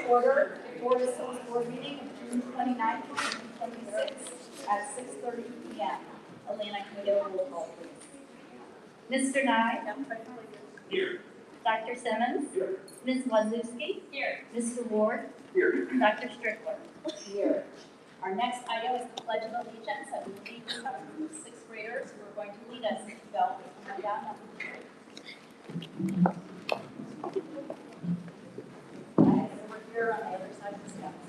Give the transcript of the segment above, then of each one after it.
Order Board of Schools Board meeting of June 29th, 2026 at 6:30 p.m. Elena, can we get a roll call, please? Mr. Nye? Here. Dr. Simmons? Here. Ms. Wazowski? Here. Mr. Ward? Here. Dr. Strickler? Here. Our next item is the Pledge of Allegiance. I believe we have sixth graders who are going to lead us. Bell, come down. Okay, so we're here on the other side of the steps.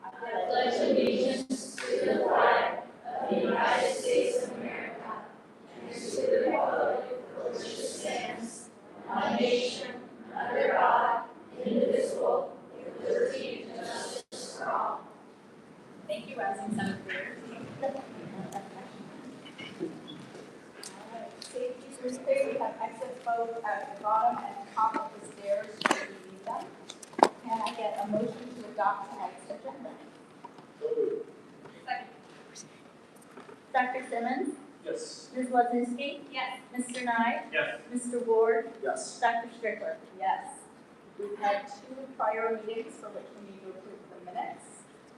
I pledge allegiance to the flag of the United States of America and to the republic for which it stands, one nation, under God, indivisible, with liberty and justice for all. Thank you, rising seventh graders. Safety first grade, we have exit both at the bottom and top of the stairs if you need them. Can I get a motion to adopt tonight's agenda? Second. Dr. Simmons? Yes. Ms. Wazowski? Yes. Mr. Nye? Yes. Mr. Ward? Yes. Dr. Strickler? Yes. We've had two prior meetings for which we need to approve the minutes.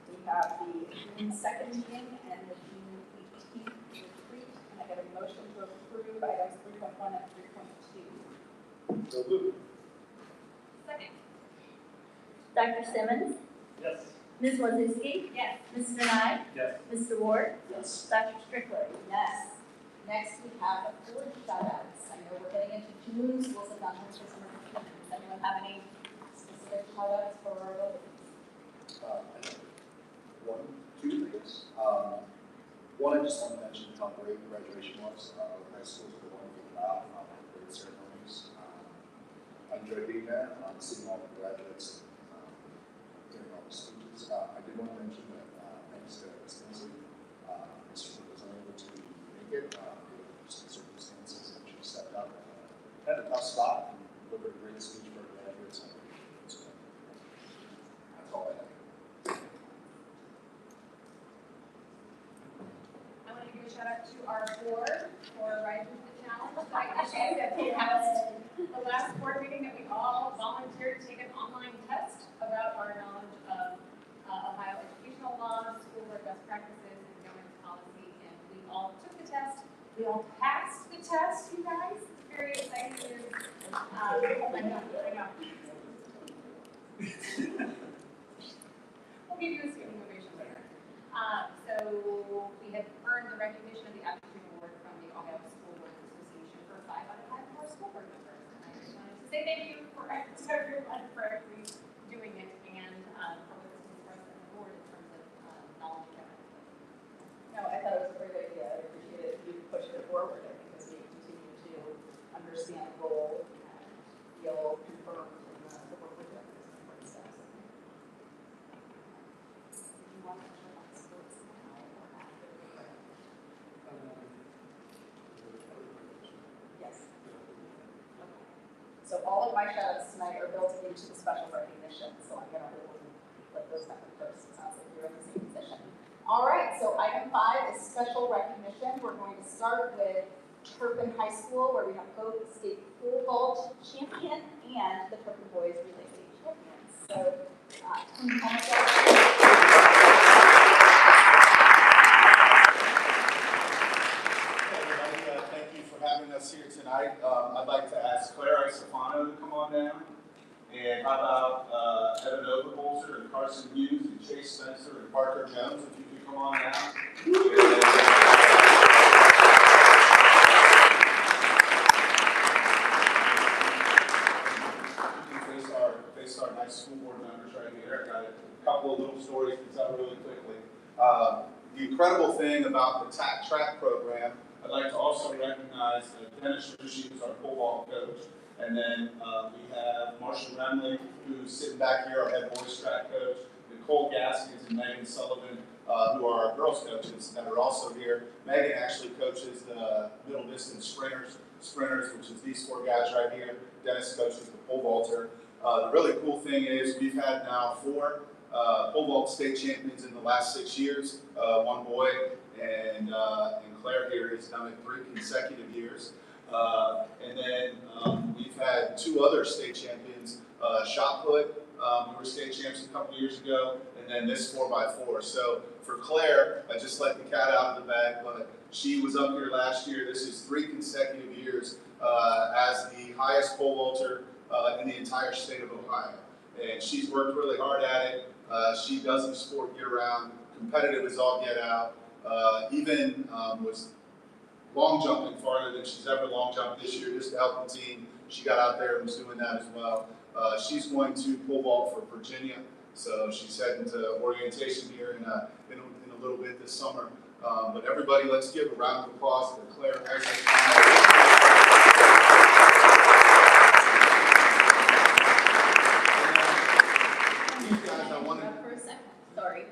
We have the June 2nd meeting and the June 18th retreat. Can I get a motion to approve items 3.1 and 3.2? So moved. Second. Dr. Simmons? Yes. Ms. Wazowski? Yes. Mr. Nye? Yes. Mr. Ward? Yes. Dr. Strickler? Yes. Next, we have village shout-outs. I know we're getting into June, schools have gone through summer vacation. Does anyone have any specific shout-outs for our villages? One, two things. One, I just want to mention how great graduation was. High schools did a wonderful job, great ceremonies. I enjoyed being there, seeing all the graduates, hearing all the speeches. I did want to mention that thanks to Stanley, Mr. was unable to make it due to some circumstances, and she stepped up. Had a tough spot and delivered a great speech for our graduates. So that's all I have. I want to give a shout out to our board for rising to the challenge by issuing that we had the last board meeting that we all volunteered to take an online test about our knowledge of Ohio educational laws, school board best practices, and governance policy. And we all took the test. We all passed the test, you guys. It's very exciting news. I know. We'll give you a standing ovation later. So we have earned the recognition of the Aptitude Award from the Ohio School Board Association thank you for to everyone for actually doing it and for what this means for us as a board in terms of knowledge gathering. No, I thought it was a great idea. I appreciate it. You pushed it forward. I think as we continue to understand the role and feel confirmed in the work we're doing. It's important stuff. Did you want to touch on sports now or after the break? Yes. Okay. So all of my shout-outs tonight are built into the special recognition. So I'm going to let those happen first. It sounds like you're in the same position. All right, so item 5 is special recognition. We're going to start with Turpin High School, where we have both the state pole vault champion and the Turpin boys relay state champions. So, can you comment on Hey everybody, thank you for having us here tonight. I'd like to ask Claire Isofano to come on down. And how about Evan Overholzer and Carson Hughes and Chase Spencer and Parker Jones, if you could come on down. And, you can face our nice school board members right here. I got a couple of little stories to tell really quickly. The incredible thing about the track program, I'd like to also recognize Dennis Ritchie, who's our pole vault coach. And then we have Marshall Remley, who's sitting back here, our head boys track coach, Nicole Gaskins and Megan Sullivan, who are our girls coaches that are also here. Megan actually coaches the middle distance sprinters, which is these 4 guys right here. Dennis coaches the pole vaulter. The really cool thing is we've had now 4 pole vault state champions in the last 6 years. 1 boy, and Claire here has done it 3 consecutive years. And then we've had 2 other state champions, shot put, we were state champs a couple years ago, and then this 4x4. So for Claire, I just let the cat out of the bag, but she was up here last year. This is 3 consecutive years as the highest pole vaulter in the entire state of Ohio. And she's worked really hard at it. She does the sport year round, competitive as all get out, even was long jumping farther than she's ever long jumped this year, just to help the team. She got out there and was doing that as well. She's going to pole vault for Virginia, so she's heading to orientation here in a little bit this summer. But everybody, let's give a round of applause for Claire Isofano. For a second, sorry.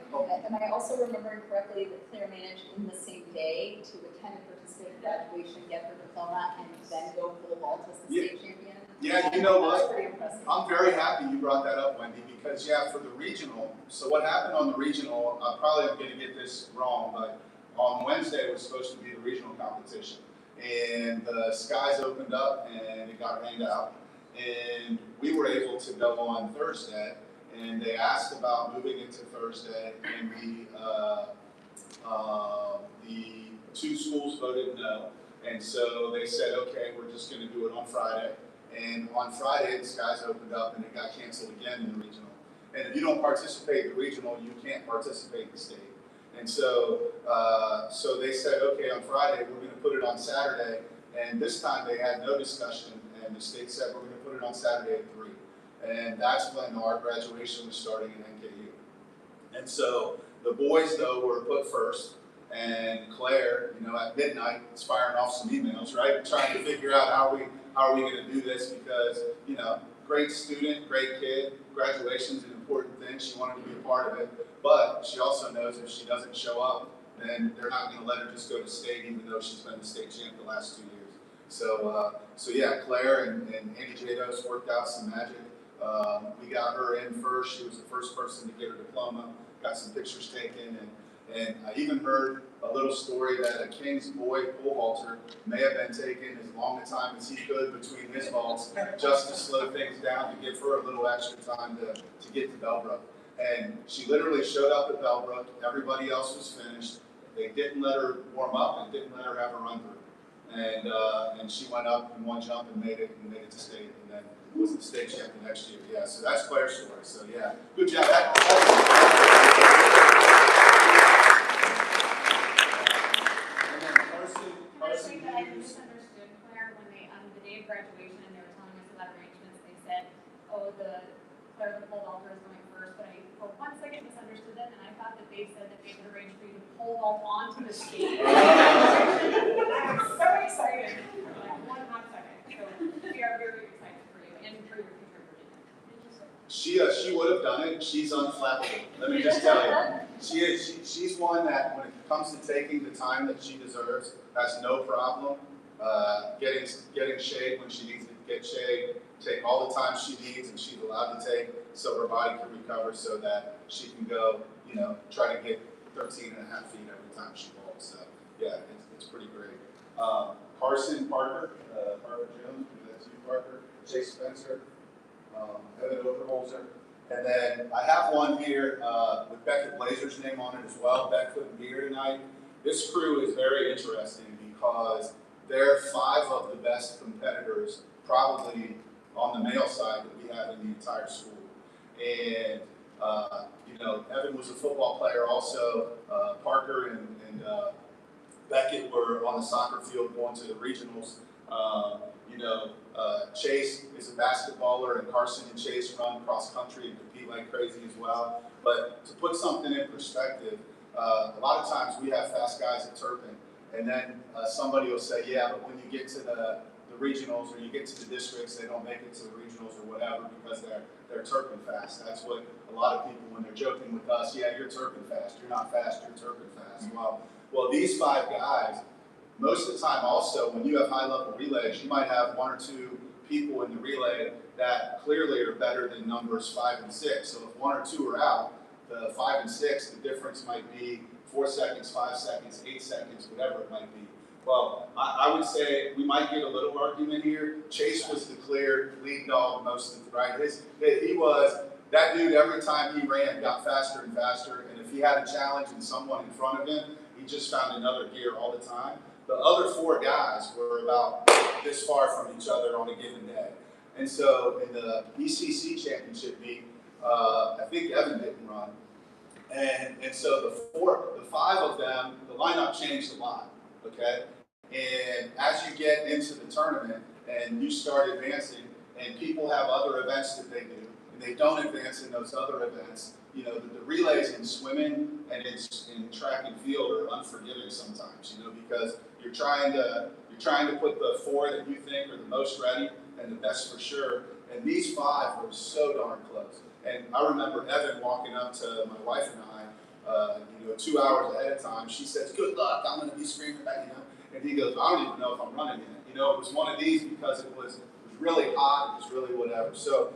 Am I also remembering correctly that Claire managed in the same day to attend and participate in graduation, get her diploma, and then go pole vault as the state champion? Yeah, you know That's what? pretty impressive. I'm very happy you brought that up, Wendy, because yeah, for the regional, so what happened on the regional, I probably am going to get this wrong, but on Wednesday was supposed to be the regional competition. And the skies opened up and it got rained out. And we were able to go on Thursday, and they asked about moving it to Thursday, and the 2 schools voted no. And so they said, okay, we're just going to do it on Friday. And on Friday, the skies opened up and it got canceled again in the regional. And if you don't participate in the regional, you can't participate in the state. And so, so they said, okay, on Friday, we're going to put it on Saturday. And this time they had no discussion, and the state said, we're going to put it on Saturday at 3. And that's when our graduation was starting at NKU. And so the boys, though, were put first. And Claire, you know, at midnight, is firing off some emails, right? Trying to figure out how are we going to do this, because, you know, great student, great kid, graduation's an important thing. She wanted to be a part of it. But she also knows if she doesn't show up, then they're not going to let her just go to state, even though she's been the state champ the last 2 years. So, so yeah, Claire and Andy Jados worked out some magic. We got her in first. She was the first person to get her diploma. Got some pictures taken, and I even heard a little story that a King's boy pole vaulter may have been taking as long a time as he could between his vaults, just to slow things down, to give her a little extra time to get to Bellbrook. And she literally showed up at Bellbrook. Everybody else was finished. They didn't let her warm up and didn't let her have a run through. And she went up in one jump and made it to state, and then was the state champion next year. Yeah, so that's Claire's story. So yeah, good job. And then Can I say that I misunderstood Claire when they, the day of graduation, and they were telling us about arrangements, they said, oh, the clerical pole vaulter is going first, but I, for 1 second, misunderstood them, and I thought that they said that they had arranged for you to pole vault onto the stage. I was so excited, for like 1 hot second. So we are very excited for you and for your future Virginia. Thank you so much. She would have done it. She's unflappable. Let me just tell you. She's one that, when it comes to taking the time that she deserves, has no problem getting shade when she needs to get shade, take all the time she needs and she's allowed to take so her body can recover so that she can go, try to get 13 and a half feet every time she vaults. So, yeah, it's pretty great. Carson Parker, Parker Jones, that's you, Parker, Chase Spencer, Evan Overholzer. And then I have one here with Beckett Blazer's name on it as well. Beck couldn't be here tonight. This crew is very interesting because they're 5 of the best competitors probably on the male side that we have in the entire school. And, Evan was a football player also. Parker and Beckett were on the soccer field going to the regionals. Chase is a basketballer, and Carson and Chase run cross country and compete like crazy as well. But to put something in perspective, a lot of times we have fast guys at Turpin, and then somebody will say, yeah, but when you get to the regionals or you get to the districts, they don't make it to the regionals or whatever because they're Turpin fast. That's what a lot of people, when they're joking with us, yeah, you're Turpin fast. You're not fast, you're Turpin fast. Well, these 5 guys, most of the time also, when you have high-level relays, you might have 1 or 2 people in the relay that clearly are better than numbers 5 and 6. So if 1 or 2 are out, the 5 and 6, the difference might be 4 seconds, 5 seconds, 8 seconds, whatever it might be. Well, I would say we might get a little argument here. Chase was the clear lead dog most of the right. He was that dude. Every time he ran, got faster and faster. And if he had a challenge and someone in front of him, he just found another gear all the time. The other 4 guys were about this far from each other on a given day. And so in the ECC championship meet, I think Evan didn't run. And so the 5 of them, the lineup changed a lot, okay? And as you get into the tournament and you start advancing and people have other events that they do, and they don't advance in those other events, the relays in swimming and in track and field are unforgiving sometimes, because you're trying to put the 4 that you think are the most ready and the best for sure. And these 5 were so darn close. And I remember Evan walking up to my wife and I, 2 hours ahead of time. She says, "Good luck. I'm going to be screaming back, And he goes, "I don't even know if I'm running yet." It was one of these because it was really hot. It was really whatever. So,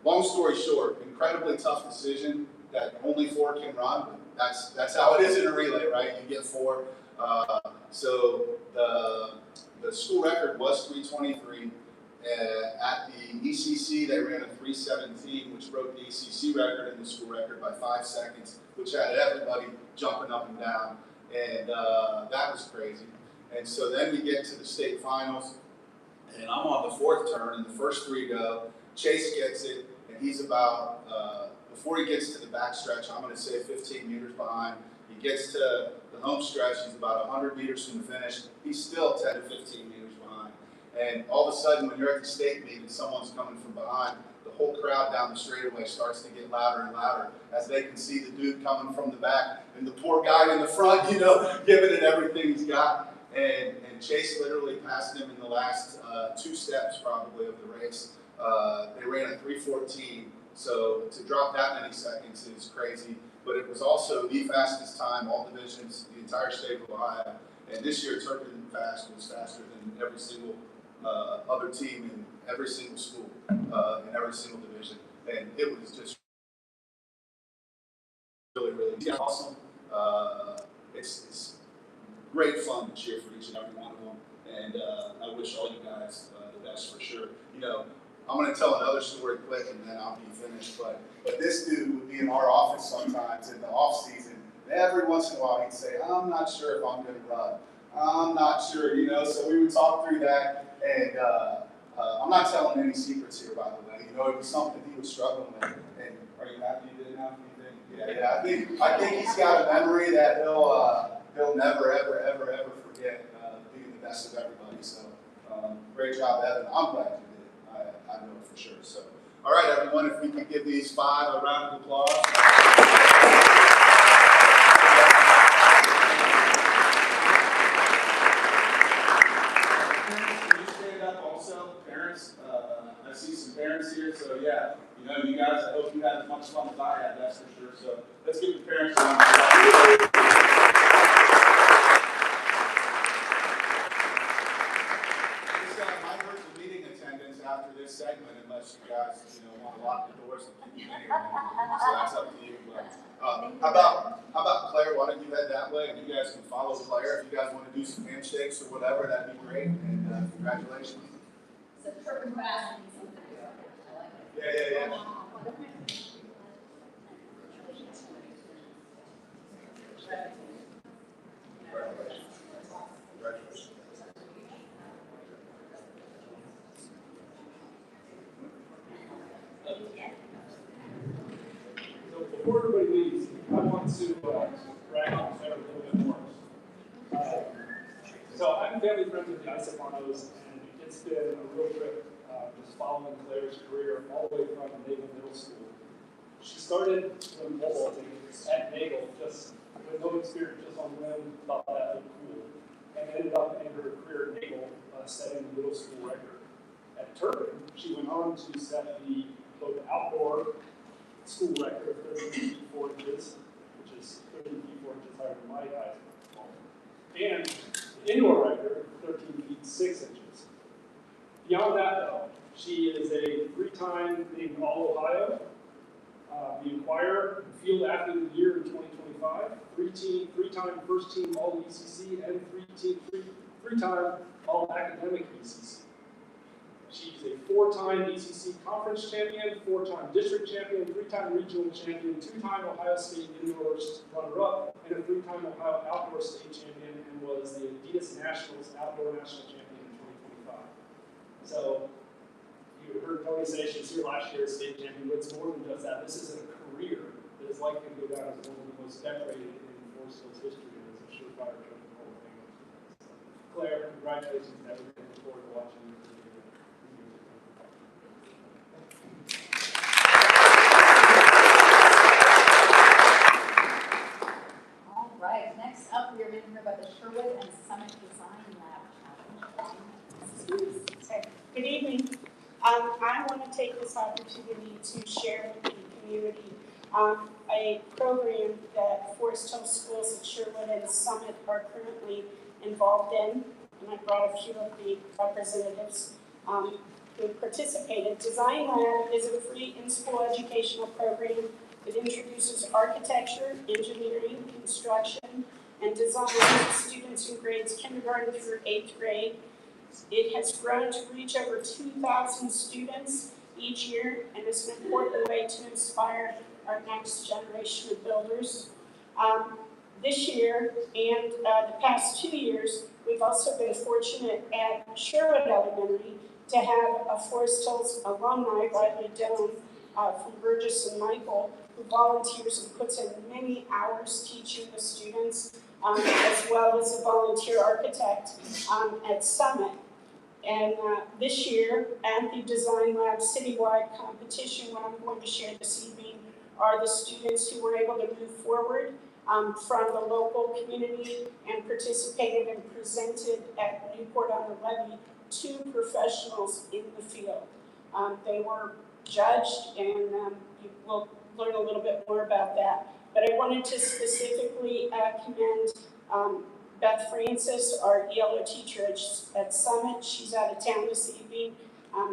long story short, incredibly tough decision that only 4 can run. But that's how it is in a relay, right? You get 4. So the school record was 3:23. At the ECC, they ran a 3:17, which broke the ECC record and the school record by 5 seconds, which had everybody jumping up and down. And that was crazy. And so then we get to the state finals, and I'm on the 4th turn, and the first 3 go. Chase gets it, and he's about, before he gets to the back stretch, I'm going to say 15 meters behind. He gets to the home stretch, he's about 100 meters from the finish. He's still 10 to 15 meters behind. And all of a sudden, when you're at the state meet and someone's coming from behind, the whole crowd down the straightaway starts to get louder and louder as they can see the dude coming from the back and the poor guy in the front, giving it everything he's got. And Chase literally passed him in the last 2 steps probably of the race. They ran a 3:14, so to drop that many seconds is crazy. But it was also the fastest time, all divisions, the entire state of Ohio. And this year, Turpin Fast was faster than every single other team in every single school, in every single division. And it was just really, really awesome. It's great fun to cheer for each and every one of them. And I wish all you guys the best for sure. I'm going to tell another story quick and then I'll be finished. But this dude would be in our office sometimes in the off season. Every once in a while he'd say, "I'm not sure if I'm going to run. I'm not sure," So we would talk through that. And I'm not telling any secrets here, by the way. It was something he was struggling with. And are you happy you did it now? Yeah. I think he's got a memory that he'll never, ever, ever, ever forget being the best of everybody. So great job, Evan. I'm glad you did it. I know it for sure. So, all right, everyone, if we could give these 5 a round of applause. Can you stand up also, parents? I see some parents here, so yeah, you know, you guys, I hope you had as much fun as I had, that's for sure. So let's give the parents a round of applause. I heard the meeting attendance after this segment, unless you guys, want to lock the doors and keep me in here. So that's up to you. But, how about Claire? Why don't you head that way, and you guys can follow Claire. If you guys want to do some handshakes or whatever, that'd be great. And congratulations. So turban fast and something to do. I like it. Yeah. Congratulations. So before everybody leaves, I want to brag on Claire a little bit more. So I'm family friends with the Isapanos, and it's been a real trip just following Claire's career all the way from Naval Middle School. She started doing pole vaulting at Naval just with no experience, just on whim, thought that looked cool, and ended up in her career at Naval setting the middle school record. At Turpin, she went on to set the both outdoor school record of 13 feet 4 inches, which is 13 feet 4 inches higher than my height, and the indoor record, 13 feet 6 inches. Beyond that, though, she is a 3-time named All-Ohio, the Enquirer Field Athlete of the Year in 2025, 3-time first team All-ECC, and 3-time All-Academic ECC. She's a 4-time ECC Conference Champion, 4-time District Champion, 3-time Regional Champion, 2-time Ohio State Indoor Runner-Up, and a 3-time Ohio Outdoor State Champion, and was the Adidas Nationals Outdoor National Champion in 2025. So, you heard Tony say she's here last year as state champion, but it's more than just that. This is a career that is likely to go down as one of the most decorated in Forest Hill's history, and is a surefire trip in the whole thing. So, Claire, congratulations to everyone. Look forward to watching you. All right, next up, we are going to hear about the Sherwood and Summit Design Lab Challenge. Okay. Good evening. I want to take this opportunity to share with the community a program that Forest Hill Schools at Sherwood and Summit are currently involved in, and I brought a few of the representatives who participated. Design Lab is a free in-school educational program that introduces architecture, engineering, construction, and design to students in grades kindergarten through 8th grade. It has grown to reach over 2,000 students each year, and is an important way to inspire our next generation of builders. This year and the past 2 years, we've also been fortunate at Sherwood Elementary to have a Forest Hills alumni, Riley Doan, from Burgess and Michael, who volunteers and puts in many hours teaching the students, as well as a volunteer architect at Summit. And this year, at the Design Lab citywide competition, what I'm going to share this evening are the students who were able to move forward from the local community and participated and presented at Newport on the Levee to professionals in the field. They were judged, and you will learn a little bit more about that. But I wanted to specifically commend Beth Francis, our ELO teacher at Summit. She's out of town this evening,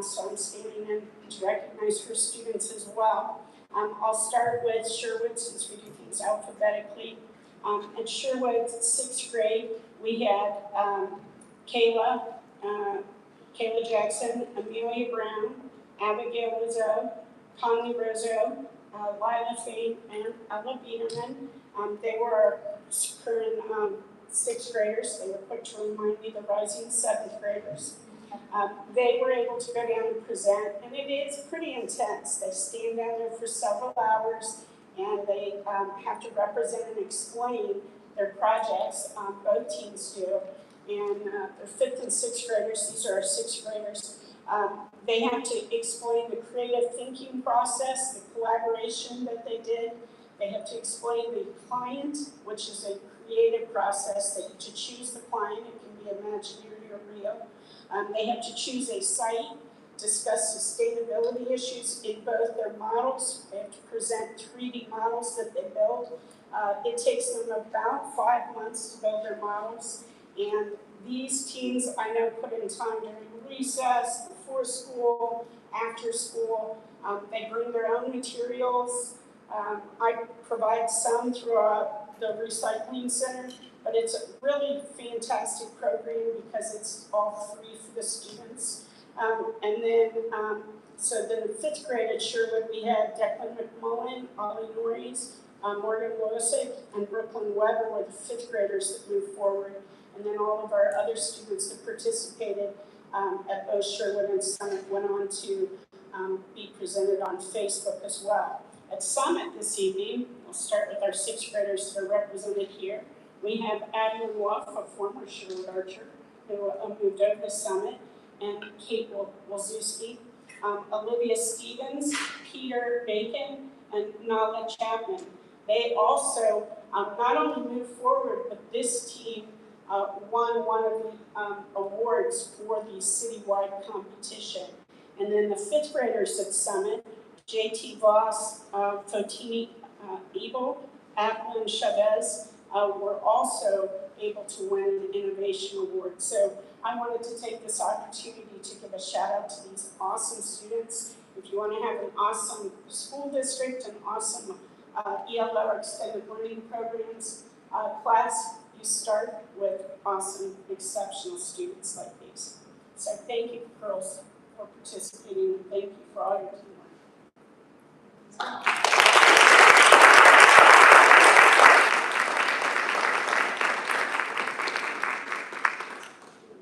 so I'm standing in to recognize her students as well. I'll start with Sherwood since we do things alphabetically. At Sherwood, 6th grade, we had Kayla Jackson, Amelia Brown, Abigail Rizzo, Conley Rizzo, Lila Fain, and Ella Biederman. They were our current 6th graders. They were quick to remind me the rising 7th graders. They were able to go down and present, and it is pretty intense. They stand down there for several hours, and they have to represent and explain their projects. Both teams do. And they're 5th and 6th graders. These are our 6th graders. They have to explain the creative thinking process, the collaboration that they did. They have to explain the client, which is a creative process. They have to choose the client. It can be imaginary or real. They have to choose a site, discuss sustainability issues in both their models. They have to present 3D models that they build. It takes them about 5 months to build their models. And these teams, I know, put in time during recess, before school, after school. They bring their own materials. I provide some throughout the recycling center, but it's a really fantastic program because it's all free for the students. So the 5th grade at Sherwood, we had Declan McMullen, Ollie Norris, Morgan Losick, and Brooklyn Weber were the 5th graders that moved forward. And then all of our other students that participated at both Sherwood and Summit went on to be presented on Facebook as well. At Summit this evening, we'll start with our 6th graders that are represented here. We have Adeline Wolf, a former Sherwood archer, who moved over to Summit, and Kate Wolzewski, Olivia Stevens, Peter Bacon, and Nala Chapman. They also not only moved forward, but this team won one of the awards for the citywide competition. And then the 5th graders at Summit, J.T. Voss, Fotini Ebel, Applin Chavez, were also able to win an innovation award. So I wanted to take this opportunity to give a shout out to these awesome students. If you want to have an awesome school district, an awesome ELO or extended learning programs class, you start with awesome, exceptional students like these. So thank you, girls, for participating, and thank you for all your teamwork. I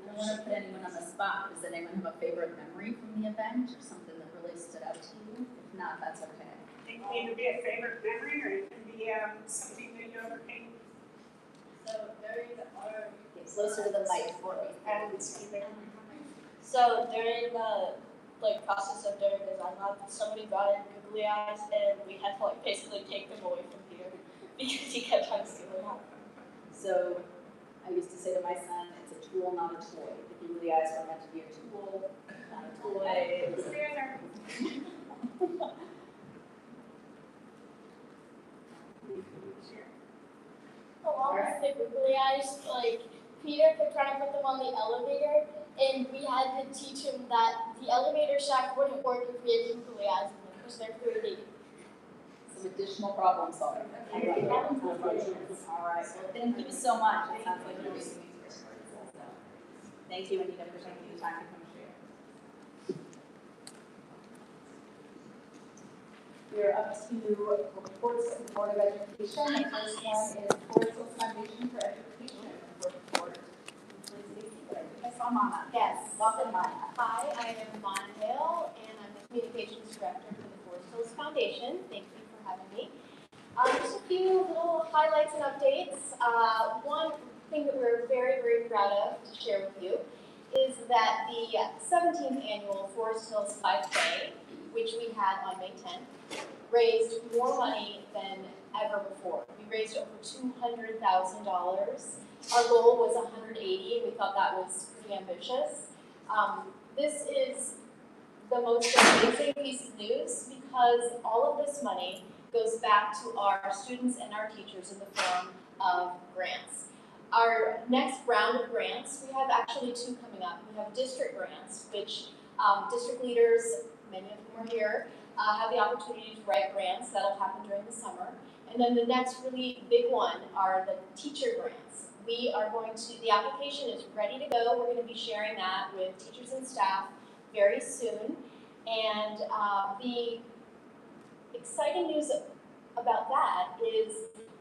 don't want to put anyone on the spot, but does anyone have a favorite memory from the event or something that really stood out to you? If not, that's okay. It can either be a favorite memory or it can be something that you overcame. So during our Get closer to the mic for me. So during the process of doing design lab, somebody brought in googly eyes, and we had to basically take them away from Peter because he kept on stealing them. So I used to say to my son, it's a tool, not a toy. The googly eyes were meant to be a tool, not a toy. Along with the googly eyes, Peter kept trying to put them on the elevator, and we had to teach him that the elevator shaft wouldn't work if we had googly eyes in them, because they're 3D. Some additional problem solving. All right, well, thank you so much. It sounds like you're doing amazing. Thank you, Anita, for taking the time to come share. We're up to reports of the Board of Education. The first one is Forest Hills Foundation for Education report. Yes. Welcome, Maya. Hi, I am Mon Hale, and I'm the Communications Director for the Forest Hills Foundation. Thank you for having me. Just a few little highlights and updates. One thing that we're very, very proud of to share with you is that the 17th annual Forest Hills 5K, which we had on May 10th, raised more money than ever before. We raised over $200,000. Our goal was 180, and we thought that was pretty ambitious. This is the most amazing piece of news because all of this money goes back to our students and our teachers in the form of grants. Our next round of grants, we have actually 2 coming up. We have district grants, which district leaders, many of whom are here, have the opportunity to write grants. That'll happen during the summer. And then the next really big one are the teacher grants. We are going to, the application is ready to go. We're going to be sharing that with teachers and staff very soon. And the exciting news about that is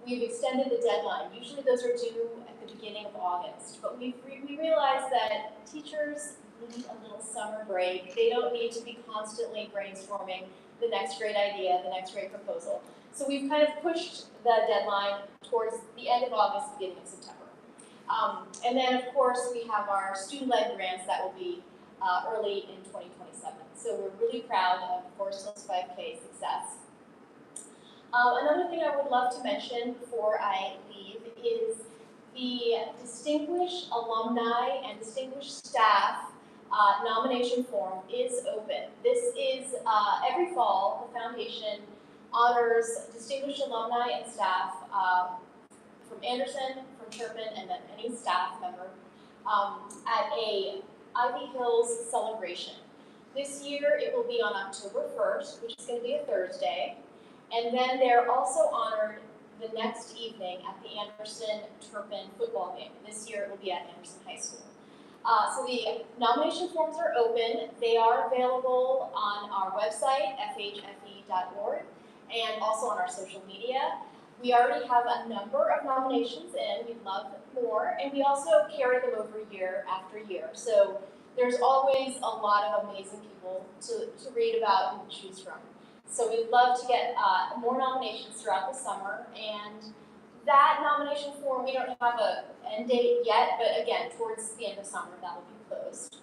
we've extended the deadline. Usually those are due at the beginning of August, but we realized that teachers need a little summer break. They don't need to be constantly brainstorming the next great idea, the next great proposal. So we've kind of pushed the deadline towards the end of August, beginning of September. And then of course we have our student-led grants that will be early in 2027. So we're really proud of Forest Hills 5K success. Another thing I would love to mention before I leave is the distinguished alumni and distinguished staff nomination form is open. This is every fall, the foundation honors distinguished alumni and staff from Anderson, from Turpin, and then any staff member at a Ivy Hills celebration. This year it will be on October 1st, which is going to be a Thursday. And then they're also honored the next evening at the Anderson-Turpin football game. This year it will be at Anderson High School. So the nomination forms are open. They are available on our website, fhfe.org, and also on our social media. We already have a number of nominations in. We'd love more. And we also carry them over year after year. So there's always a lot of amazing people to read about and choose from. So we'd love to get more nominations throughout the summer, and that nomination form, we don't have an end date yet, but again, towards the end of summer, that will be closed.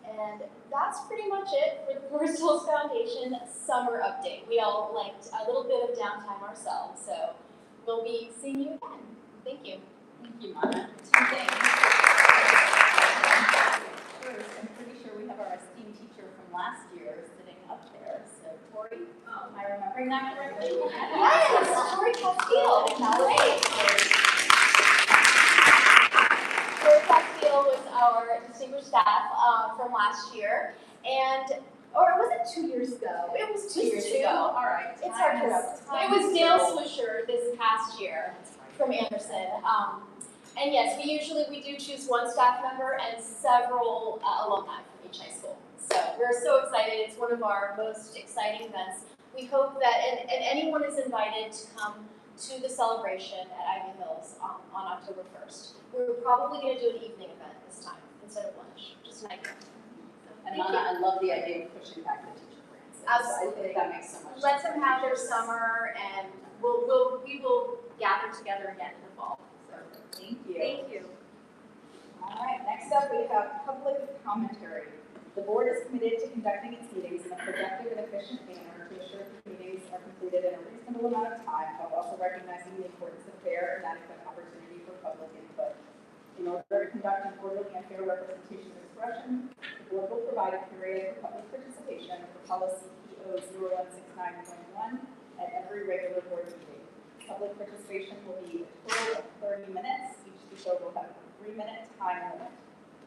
And that's pretty much it for the Forest Hills Foundation summer update. We all liked a little bit of downtime ourselves, so we'll be seeing you again. Thank you. Thank you, Mana. Two things. First, I'm pretty sure we have our esteemed teacher from last year sitting up there. So, Tori, am I remembering that correctly? Yes, Tori Castile. Great. Tori Castile was our distinguished staff from last year, or was it 2 years ago? It was 2 years ago. All right. It's hard to remember. It was Dale Swisher this past year from Anderson. And yes, we do choose one staff member and several alumni from each high school. So we're so excited. It's one of our most exciting events. We hope that, and anyone is invited to come to the celebration at Ivy Hills on October 1st. We're probably going to do an evening event this time instead of lunch, just an idea. And Mana, I love the idea of pushing back the teacher grants. Absolutely. I think that makes so much sense. Let them have their summer, and we will gather together again in the fall. So Thank you. thank you. All right, next up we have public commentary. The board is committed to conducting its meetings in a productive and efficient manner to ensure the meetings are completed in a reasonable amount of time, while also recognizing the importance of fair and adequate opportunity for public input. In order to conduct an orderly and fair representation of expression, the board will provide a period for public participation for policy PO 0169.1 at every regular board meeting. Public participation will be a total of 30 minutes. Each speaker will have a 3-minute time limit.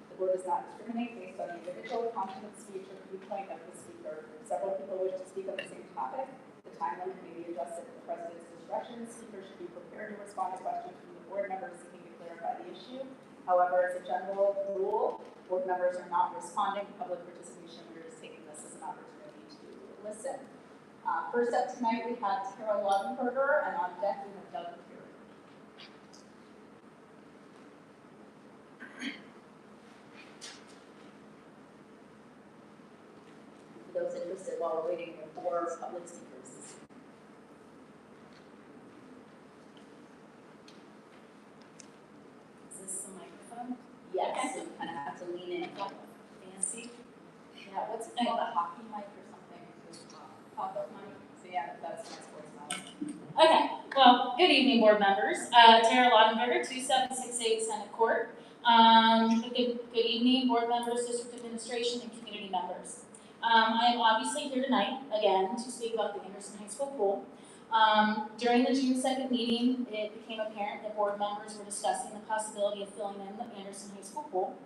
The board does not discriminate based on the individual content of speech or viewpoint of the speaker. If several people wish to speak on the same topic, the time limit may be adjusted at the president's discretion. Speakers should be prepared to respond to questions from the board members seeking to clarify the issue. However, as a general rule, board members are not responding to public participation. We're just taking this as an opportunity to listen. First up tonight, we have Tara Lodenberger, and on deck we have Doug Peary. For those interested, while we're waiting for public speakers. Is this the microphone? Yes, so you kind of have to lean in. Fancy. Yeah, what's it called, a hockey mic or something? Pop-up mic. So yeah, that's my sports mic. Okay, well, good evening, board members. Tara Lodenberger, 2768 Senate Court. Good evening, board members, district administration, and community members. I am obviously here tonight, again, to speak about the Anderson High School pool. During the June 2nd meeting, it became apparent that board members were discussing the possibility of filling in the Anderson High School pool.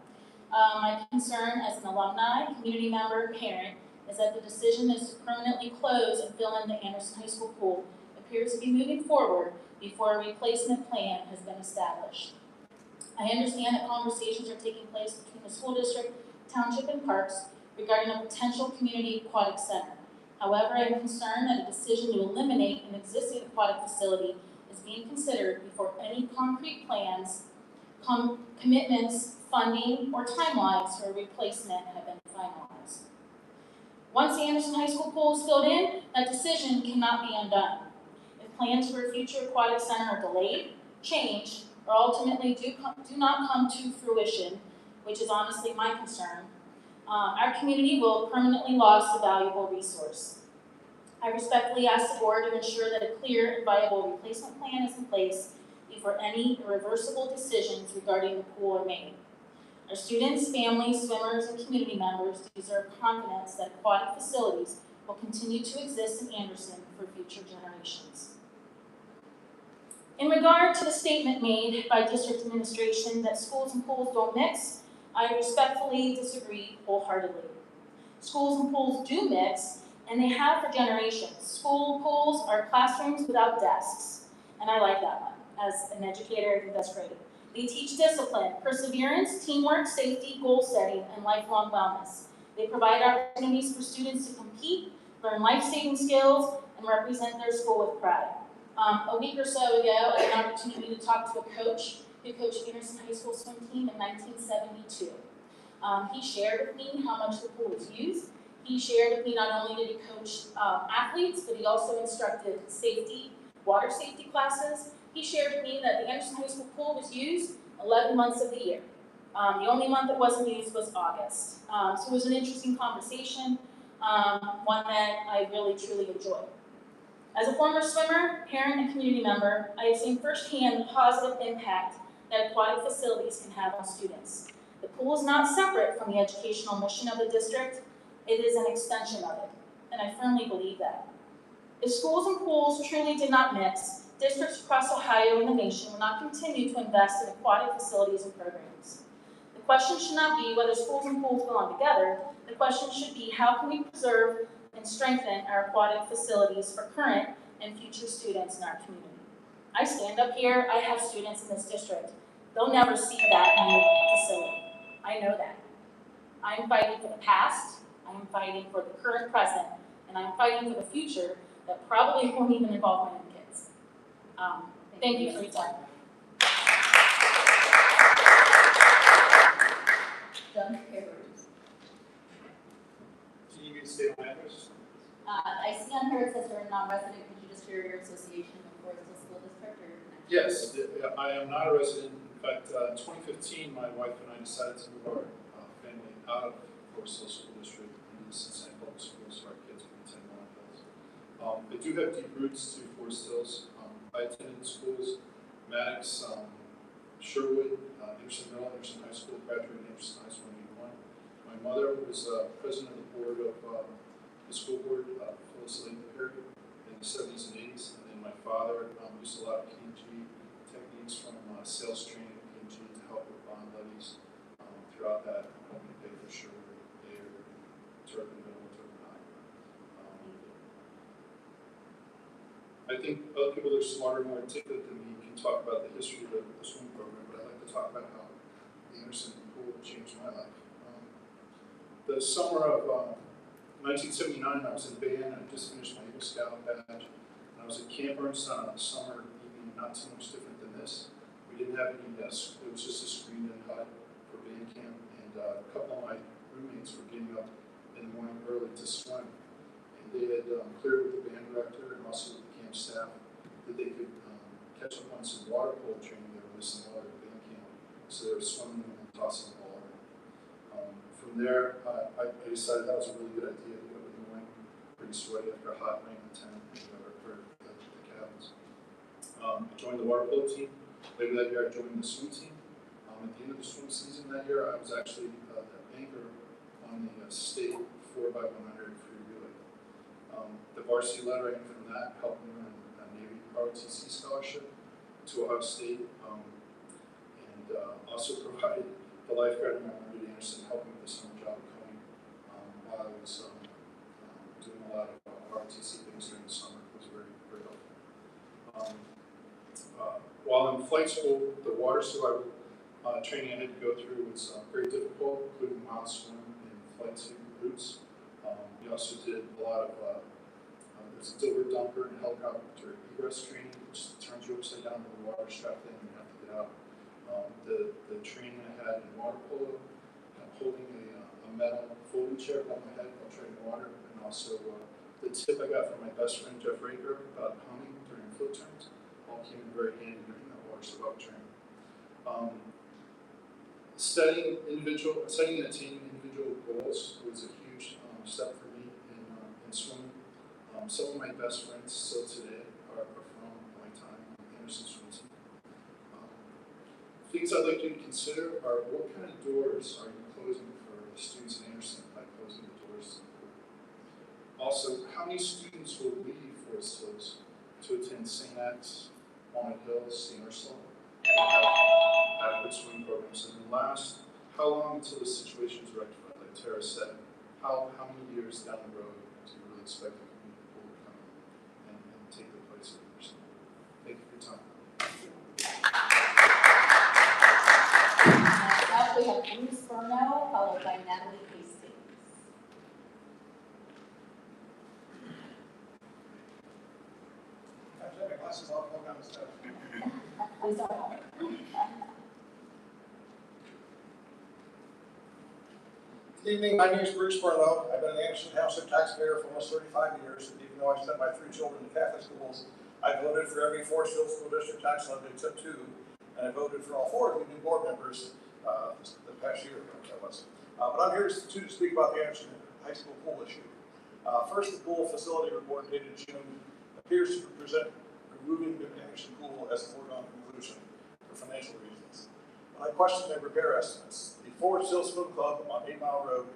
My concern as an alumni, community member, parent, is that the decision is to permanently close and fill in the Anderson High School pool appears to be moving forward before a replacement plan has been established. I understand that conversations are taking place between the school district, township, and parks regarding a potential community aquatic center. However, I am concerned that a decision to eliminate an existing aquatic facility is being considered before any concrete plans, commitments, funding, or timelines for a replacement have been finalized. Once the Anderson High School pool is filled in, that decision cannot be undone. If plans for a future aquatic center are delayed, changed, or ultimately do not come to fruition, which is honestly my concern, our community will have permanently lost a valuable resource. I respectfully ask the board to ensure that a clear and viable replacement plan is in place before any irreversible decisions regarding the pool are made. Our students, families, swimmers, and community members deserve confidence that aquatic facilities will continue to exist in Anderson for future generations. In regard to the statement made by district administration that schools and pools don't mix, I respectfully disagree wholeheartedly. Schools and pools do mix, and they have for generations. School pools are classrooms without desks, and I like that one. As an educator, I think that's great. They teach discipline, perseverance, teamwork, safety, goal setting, and lifelong wellness. They provide opportunities for students to compete, learn life-saving skills, and represent their school with pride. A week or so ago, I had an opportunity to talk to a coach who coached Anderson High School swim team in 1972. He shared with me how much the pool was used. He shared with me not only did he coach athletes, but he also instructed safety, water safety classes. He shared with me that the Anderson High School pool was used 11 months of the year. The only month that wasn't used was August. So it was an interesting conversation, one that I really, truly enjoyed. As a former swimmer, parent, and community member, I have seen firsthand the positive impact that aquatic facilities can have on students. The pool is not separate from the educational mission of the district, it is an extension of it, and I firmly believe that. If schools and pools truly did not mix, districts across Ohio and the nation will not continue to invest in aquatic facilities and programs. The question should not be whether schools and pools belong together, the question should be how can we preserve and strengthen our aquatic facilities for current and future students in our community. I stand up here, I have students in this district. They'll never see that new facility. I know that. I'm fighting for the past, I'm fighting for the current present, and I'm fighting for the future that probably won't even involve my own kids. Thank you for your time. Done. Favors. Can you state my address? I see on here it says you're a non-resident. Could you just share your association with Forest Hill School District or your connection? Yes, I am not a resident. In fact, in 2015, my wife and I decided to move our family out of Forest Hill School District into Cincinnati Public Schools so our kids can attend Warren Hills. I do have deep roots to Forest Hills. I attended schools, Maddox, Sherwood, Anderson Middle, Anderson High School, graduated Anderson High School in '81. My mother was president of the board of the school board, Phyllis Layton Perry, in the 70s and 80s. And then my father used a lot of P&G techniques from sales training at P&G to help with bond levies throughout that, helping to pay for Sherwood, Dare, Turpin Middle, and Turpin High. I think other people that are smarter and more articulate than me can talk about the history of the swimming program, but I'd like to talk about how the Anderson pool changed my life. The summer of 1979, I was in the band, and I just finished my Eagle Scout badge, and I was at Camp Bernstein on a summer evening, not too much different than this. We didn't have any desks, it was just a screened-in hut for band camp, and a couple of my roommates were getting up in the morning early to swim, and they had cleared with the band director and also with the camp staff that they could catch up on some water polo training. They were missing water at band camp, so they were swimming and tossing the ball around. From there, I decided that was a really good idea to get up in the morning, pretty sweaty after a hot rain in the tent, for the cabins. I joined the water polo team. Later that year, I joined the swim team. At the end of the swim season that year, I was actually the anchor on the state 4x100 free relay. The varsity lettering from that helped me earn a Navy ROTC scholarship to Ohio State, and also provided the lifeguard member at Anderson helping with the summer job coming while I was doing a lot of ROTC things during the summer. It was very, very helpful. While in flight school, the water survival training I had to go through was very difficult, including mild swim and flight suit routes. We also did a lot of there's a dilbert dumper and helicopter egress training, which turns you upside down with the water strapped in and you have to get out. The training I had in water polo, holding a metal folding chair above my head while treading water, and also the tip I got from my best friend Jeff Raker about humming during float turns, all came in very handy during that water survival training. Setting and attaining individual goals. It was a huge step for me in swimming. Some of my best friends still today are from my time on Anderson swim team. Things I'd like you to consider are what kind of doors are you closing for the students in Anderson by closing the doors to the pool? Also, how many students will leave Forest Hills to attend St. X, Walnut Hills, St. Ursula? Adequate swimming programs. And then last, how long until the situation is rectified? Like Tara said, how many years down the road do you really expect the community pool to come in and take the place of Anderson? Thank you for your time. Next up, we have Bruce Furno, followed by Natalie Hastings. I have my glasses off, walk down the steps. I'm sorry. Good evening, my name is Bruce Furno. I've been an Anderson Township taxpayer for almost 35 years, and even though I sent my 3 children to Catholic schools, I voted for every Forest Hills School District tax levy except 2, and I voted for all 4 of the new board members the past year. But I'm here to speak about the Anderson High School pool issue. First, the pool facility report dated June appears to present removing the Anderson pool as a foregone conclusion for financial reasons. But I question their repair estimates. The Forest Hills Swim Club on 8 Mile Road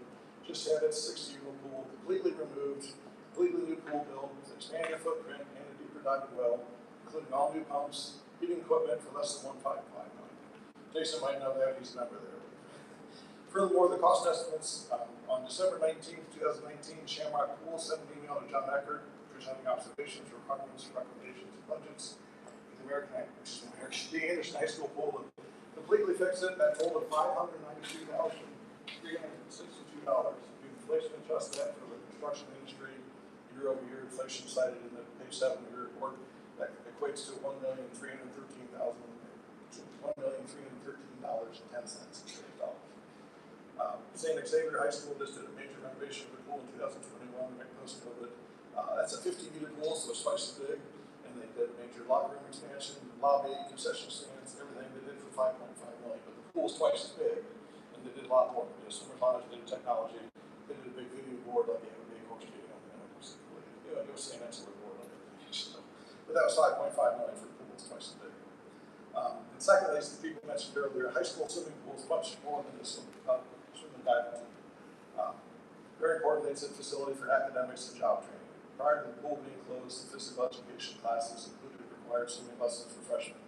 just had its 60-year-old pool completely removed, completely new pool built, with expanded footprint and a deeper diving well, including all new pumps, heating equipment for less than $1.5 million. Jason might know that, he's a member there. Furthermore, the cost estimates on December 19th, 2019, Shamrock Pool sent an email to John Eckert presenting observations, requirements, recommendations, and budgets. The Anderson High School pool and completely fix it. That totaled $592,362. If you inflation adjust that for the construction industry, year-over-year inflation cited in the page 7 of your report, that equates to $1,313,10. St. Xavier High School just did a major renovation of the pool in 2021, right post-COVID. That's a 50-meter pool, so it's twice as big. And they did a major locker room expansion, lobby, concession stands, everything they did for $5.5 million. But the pool is twice as big, and they did a lot more. They did summer cottage, they did technology, they did a big video board like they have a big horse stadium. It was saying that's a board like everything. So, but that was $5.5 million for the pool, it's twice as big. And secondly, as the people mentioned earlier, high school swimming pool is much more than just swimming diving team. Very importantly, it's a facility for academics and job training. Prior to the pool being closed, the physical education classes included required swimming lessons for freshmen.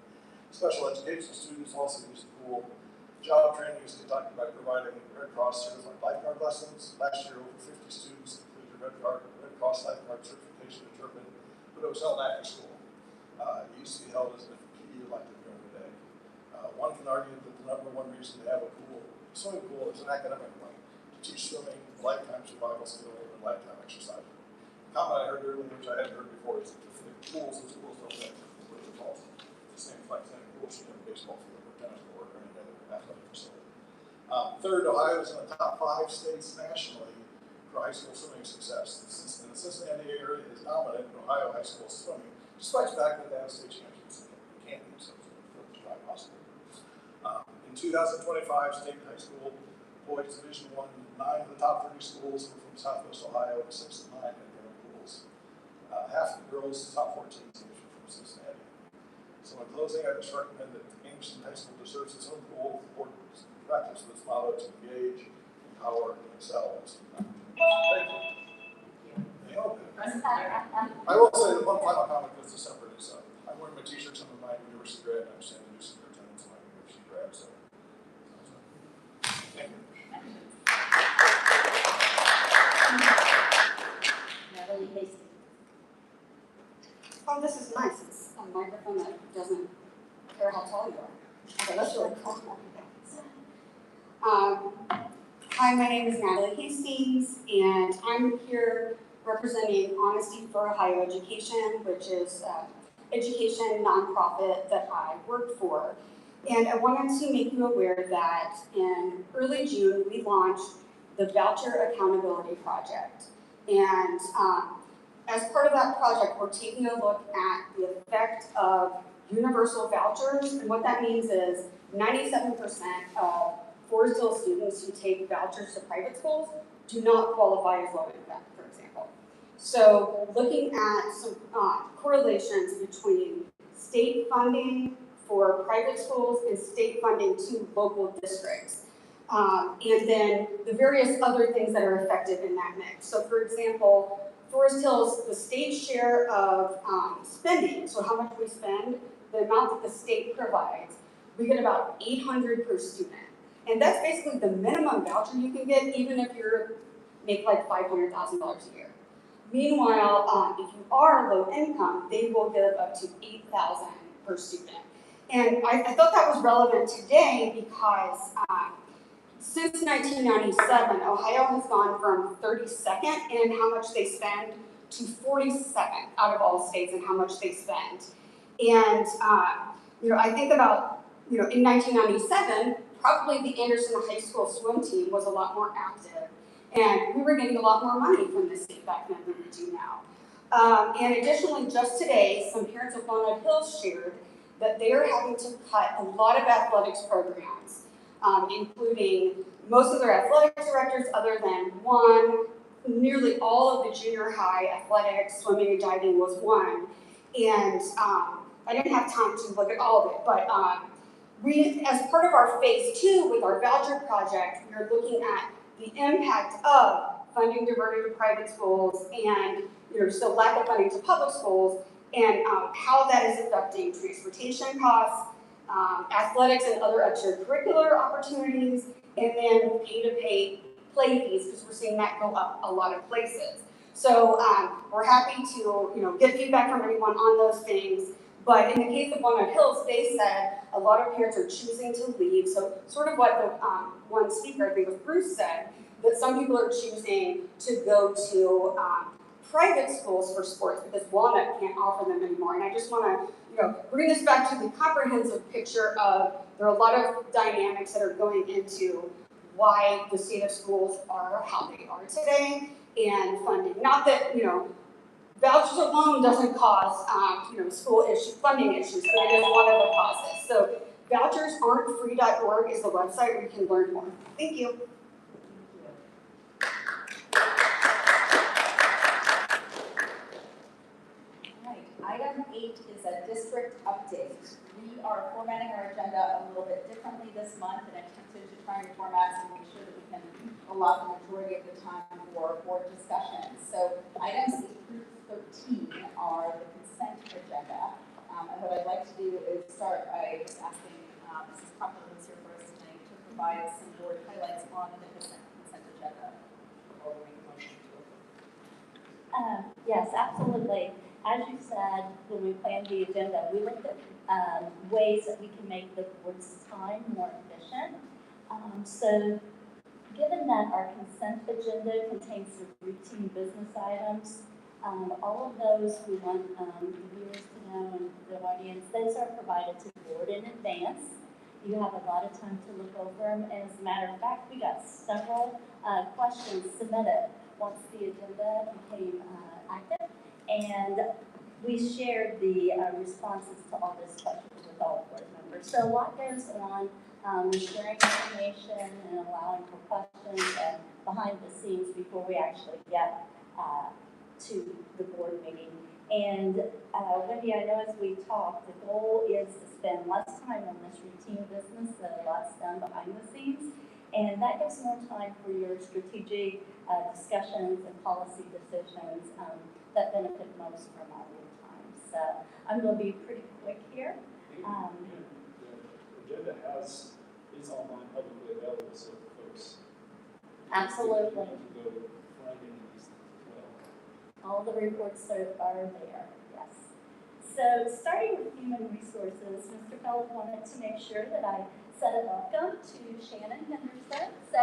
Special education students also use the pool. Job training is conducted by providing Red Cross certified lifeguard lessons. Last year, over 50 students completed Red Cross lifeguard certification in Turpin, but it was held after school. It used to be held as a PE elective during the day. One can argue that the number one reason to have a swimming pool is an academic one, to teach swimming, lifetime survival skill, and lifetime exercise. The comment I heard earlier, which I hadn't heard before, is that the pools in schools don't have completely false. It's the same like saying pools should have a baseball field or tennis court or any other athletic facility. Third, Ohio is in the top 5 states nationally for high school swimming success. And the Cincinnati area is dominant in Ohio high school swimming, despite the fact that they have state champions in Canton, so it's dry possible. In 2025, state high school boys Division I, 9 of the top 30 schools were from Southwest Ohio, 6 of 9 had their own pools. Half of the girls, top 14 teams were from Cincinnati. So in closing, I just recommend that Anderson High School deserves its own pool. The board practice with its motto to engage, empower, and excel. Thank you. I will say that one final comment that's a separate is I'm wearing my t-shirts on my university grad, and I'm standing to do superintendents on my university grad. So. Thank you. Natalie Hastings. Oh, this is nice. It's a microphone that doesn't care how tall you are. Okay, that's really cool. Hi, my name is Natalie Hastings, and I'm here representing Honesty for Ohio Education, which is an education nonprofit that I work for. And I wanted to make you aware that in early June, we launched the Voucher Accountability Project. And as part of that project, we're taking a look at the effect of universal vouchers. And what that means is 97% of Forest Hill students who take vouchers to private schools do not qualify as low income, for example. So looking at some correlations between state funding for private schools and state funding to local districts. And then the various other things that are effective in that mix. So for example, Forest Hills, the state share of spending, so how much we spend, the amount that the state provides, we get about $800 per student. And that's basically the minimum voucher you can get, even if you make like $500,000 a year. Meanwhile, if you are low income, they will give up to $8,000 per student. And I thought that was relevant today because since 1997, Ohio has gone from 32nd in how much they spend to 42nd out of all states in how much they spend. And I think about, in 1997, probably the Anderson High School swim team was a lot more active, and we were getting a lot more money from the state back then than we do now. And additionally, just today, some parents of Walnut Hills shared that they are having to cut a lot of athletics programs, including most of their athletics directors other than one. Nearly all of the junior high athletics, swimming and diving was one. And I didn't have time to look at all of it, but we, as part of our phase 2 with our voucher project, we are looking at the impact of funding diverted to private schools and just the lack of funding to public schools, and how that is affecting transportation costs, athletics and other extracurricular opportunities, and then pay-to-play fees, because we're seeing that go up a lot of places. So we're happy to get feedback from everyone on those things. But in the case of Walnut Hills, they said a lot of parents are choosing to leave. So sort of what the one speaker, I think it was Bruce, said, that some people are choosing to go to private schools for sports because Walnut can't offer them anymore. And I just want to bring this back to the comprehensive picture of there are a lot of dynamics that are going into why the state of schools are how they are today and funding. Not that, vouchers alone doesn't cause, school funding issues, but it is one of the causes. So vouchersaren'tfree.org is the website where you can learn more. Thank you. Item 8 is a district update. We are formatting our agenda a little bit differently this month and attempted to try and format to make sure that we can allow the majority of the time for board discussion. So items 8 through 13 are the consent agenda. And what I'd like to do is start by just asking Mrs. Cropper, who's here for us tonight, to provide some board highlights on the consent agenda before we make a motion to approve. Yes, absolutely. As you said, when we planned the agenda, we looked at ways that we can make the board's time more efficient. So given that our consent agenda contains the routine business items, all of those we want the viewers to know and the audience, those are provided to the board in advance. You have a lot of time to look over them. And as a matter of fact, we got several questions submitted once the agenda became active. And we shared the responses to all these questions with all board members. So a lot goes on with sharing information and allowing for questions and behind the scenes before we actually get to the board meeting. And Wendy, I know as we talked, the goal is to spend less time on this routine business so lots done behind the scenes. And that gives more time for your strategic discussions and policy decisions that benefit most from all your time. So I'm going to be pretty quick here. The agenda is online, publicly available, so folks. Absolutely. Can go find any of these things as well. All the reports are there, yes. So starting with human resources, Mr. Fellows wanted to make sure that I said a welcome to Shannon Henderson. So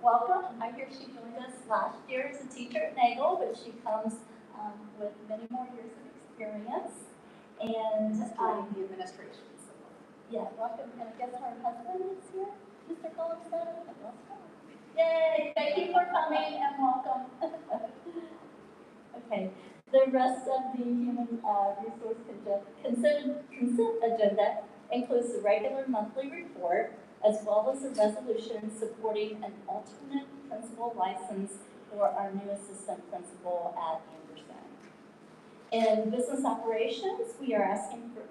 welcome. I hear she joined us last year as a teacher at Nagel, but she comes with many more years of experience. And the administration. So. Yeah, welcome. And I guess her husband is here, Mr. Phillips. Yay! Thank you for coming and welcome. Okay, the rest of the human resource consent agenda includes the regular monthly report, as well as a resolution supporting an alternate principal license for our new assistant principal at Anderson. In business operations, we are asking for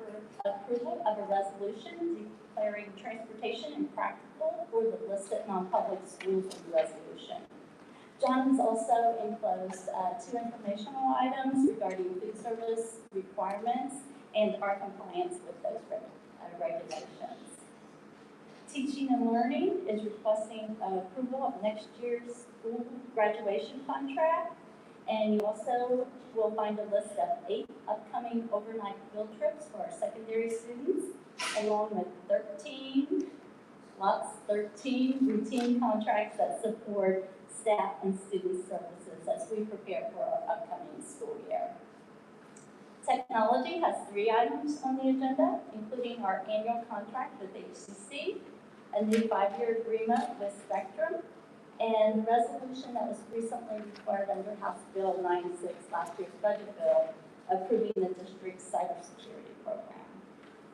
approval of a resolution declaring transportation impractical for the listed non-public schools in the resolution. John has also enclosed two informational items regarding food service requirements and our compliance with those regulations. Teaching and Learning is requesting approval of next year's school graduation contract. And you also will find a list of 8 upcoming overnight field trips for our secondary students, along with 13 routine contracts that support staff and student services as we prepare for our upcoming school year. Technology has 3 items on the agenda, including our annual contract with HCC, a new 5-year agreement with Spectrum, and the resolution that was recently required under House Bill 96, last year's budget bill, approving the district's cybersecurity program.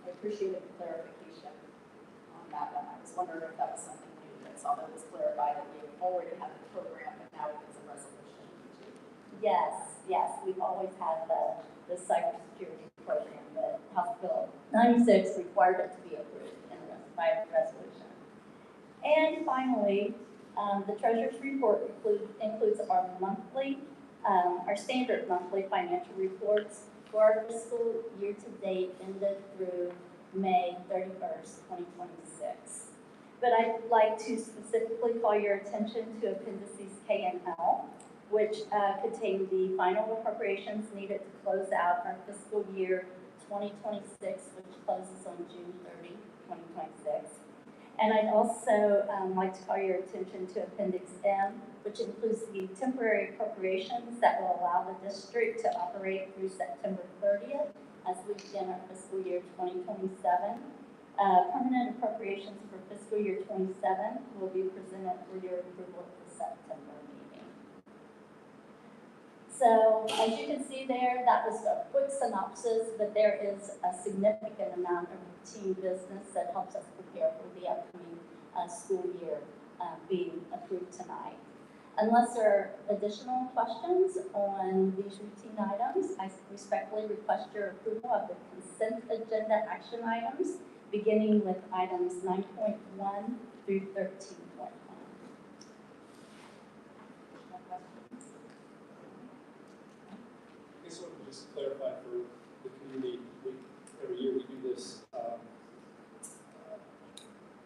I appreciate the clarification on that one. I was wondering if that was something new that saw that was clarified that you already had the program, but now it's a resolution. Yes, we've always had the cybersecurity program, but House Bill 96 required it to be approved by a resolution. And finally, the treasurer's report includes our standard monthly financial reports for our fiscal year to date ended through May 31st, 2026. But I'd like to specifically call your attention to appendices K and L, which contain the final appropriations needed to close out our fiscal year 2026, which closes on June 30, 2026. And I'd also like to call your attention to Appendix M, which includes the temporary appropriations that will allow the district to operate through September 30th as we begin our fiscal year 2027. Permanent appropriations for fiscal year 27 will be presented for your approval at the September meeting. So as you can see there, that was a quick synopsis, but there is a significant amount of routine business that helps us prepare for the upcoming school year being approved tonight. Unless there are additional questions on these routine items, I respectfully request your approval of the consent agenda action items, beginning with items 9.1 through 13.1. I guess I want to just clarify for the community, every year we do this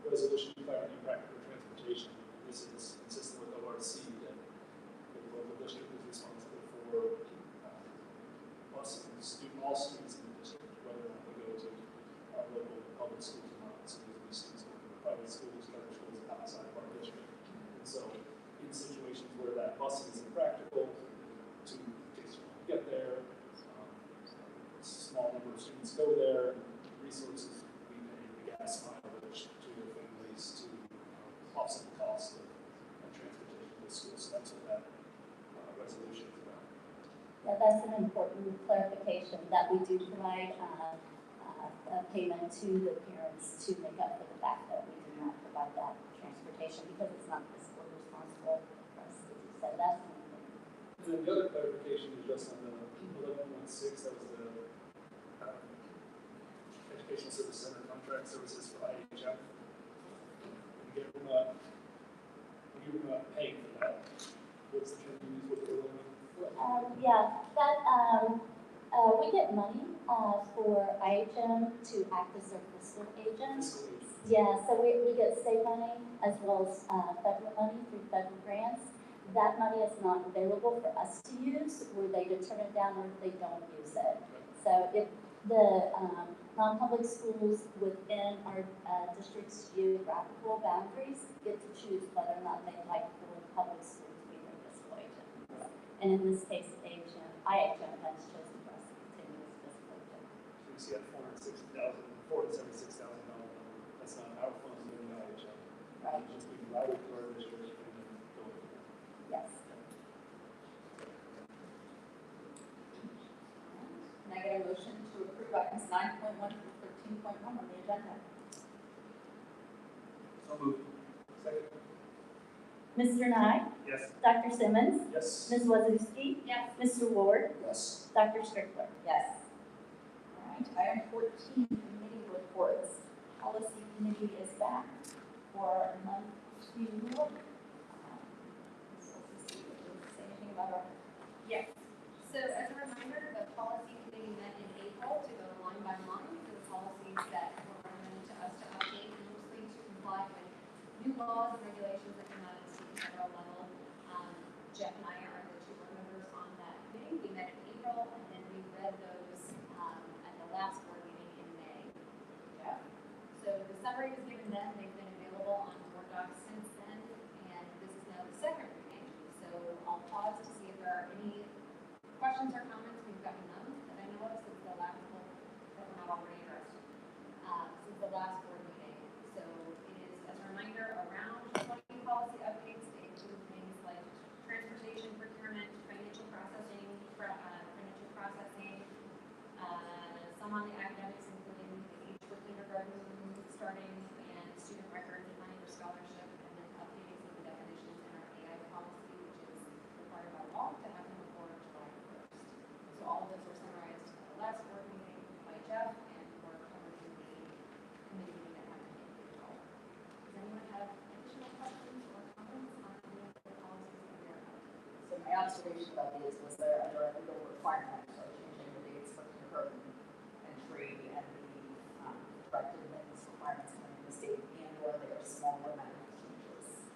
resolution declaring impractical transportation. This is consistent with ORC that the local district is responsible for busing all students in the district, whether or not they go to our local public schools or not. So these students go to private schools, charter schools outside of our district. And so in situations where that busing is impractical, to get there, small number of students go there, resources, we pay the gas mileage to their families to offset the cost of transportation to the school. So that's what that resolution is about. Yeah, that's an important clarification that we do provide a payment to the parents to make up for the fact that we do not provide that transportation because it's not fiscally responsible for us to do so. That's one thing. And then the other clarification is just on the 11.6, that was the Educational Service Center contract services for IHM. We're not paying for that. What's the term you use with the we get money for IHM to act as their fiscal agent. Yeah, so we get state money as well as federal money through federal grants. That money is not available for us to use, where they turn it down or if they don't use it. So if the non-public schools within our district's geographical boundaries get to choose whether or not they like for the public school to be their fiscal agent. And in this case, IHM has chosen for us to continue as fiscal agent. So you see that $476,000 number. That's not our funds, they're the IHM. Right. It's just being routed through our district and then going. Yes. Can I get a motion to approve items 9.1 through 13.1 on the agenda? So Mr. Nye? Yes. Dr. Simmons? Yes. Ms. Wazowski? Yes. Mr. Ward? Yes. Dr. Strickler? Yes. All right, item 14, committee reports. Policy committee is back for a month to, so let's see, say anything about our, Yes. So as a reminder, the policy committee met in April to go line by line through the policies that were recommended to us to update, mostly to comply with new laws and regulations that come out of the state and federal level. Jeff and I are the two board members on that committee. We met in April, and then we read those at the last board meeting in May. yeah, So the summary was given then, they've been available on Board Docs since then, and this is now the second reading. So I'll pause to see if there are any questions or comments. We've gotten none that I know of since the last one that were not already addressed, since the last board meeting. So it is, as a reminder, around 20 policy updates. They include things like transportation, procurement, financial processing, some on the academics, including the age for kindergarten starting, and student records and money for scholarship, and then updating some of the definitions in our AI policy, which is required by law to happen before July 1st. So all of those were summarized at the last board meeting by Jeff, and were covered in the committee meeting that happened in April. Does anyone have additional questions or comments on any of the policies that we are covering? so my observation about these was there under a legal requirement of changing the dates for kindergarten entry and the direct admittance requirements coming from the state, and or there are small amount changes.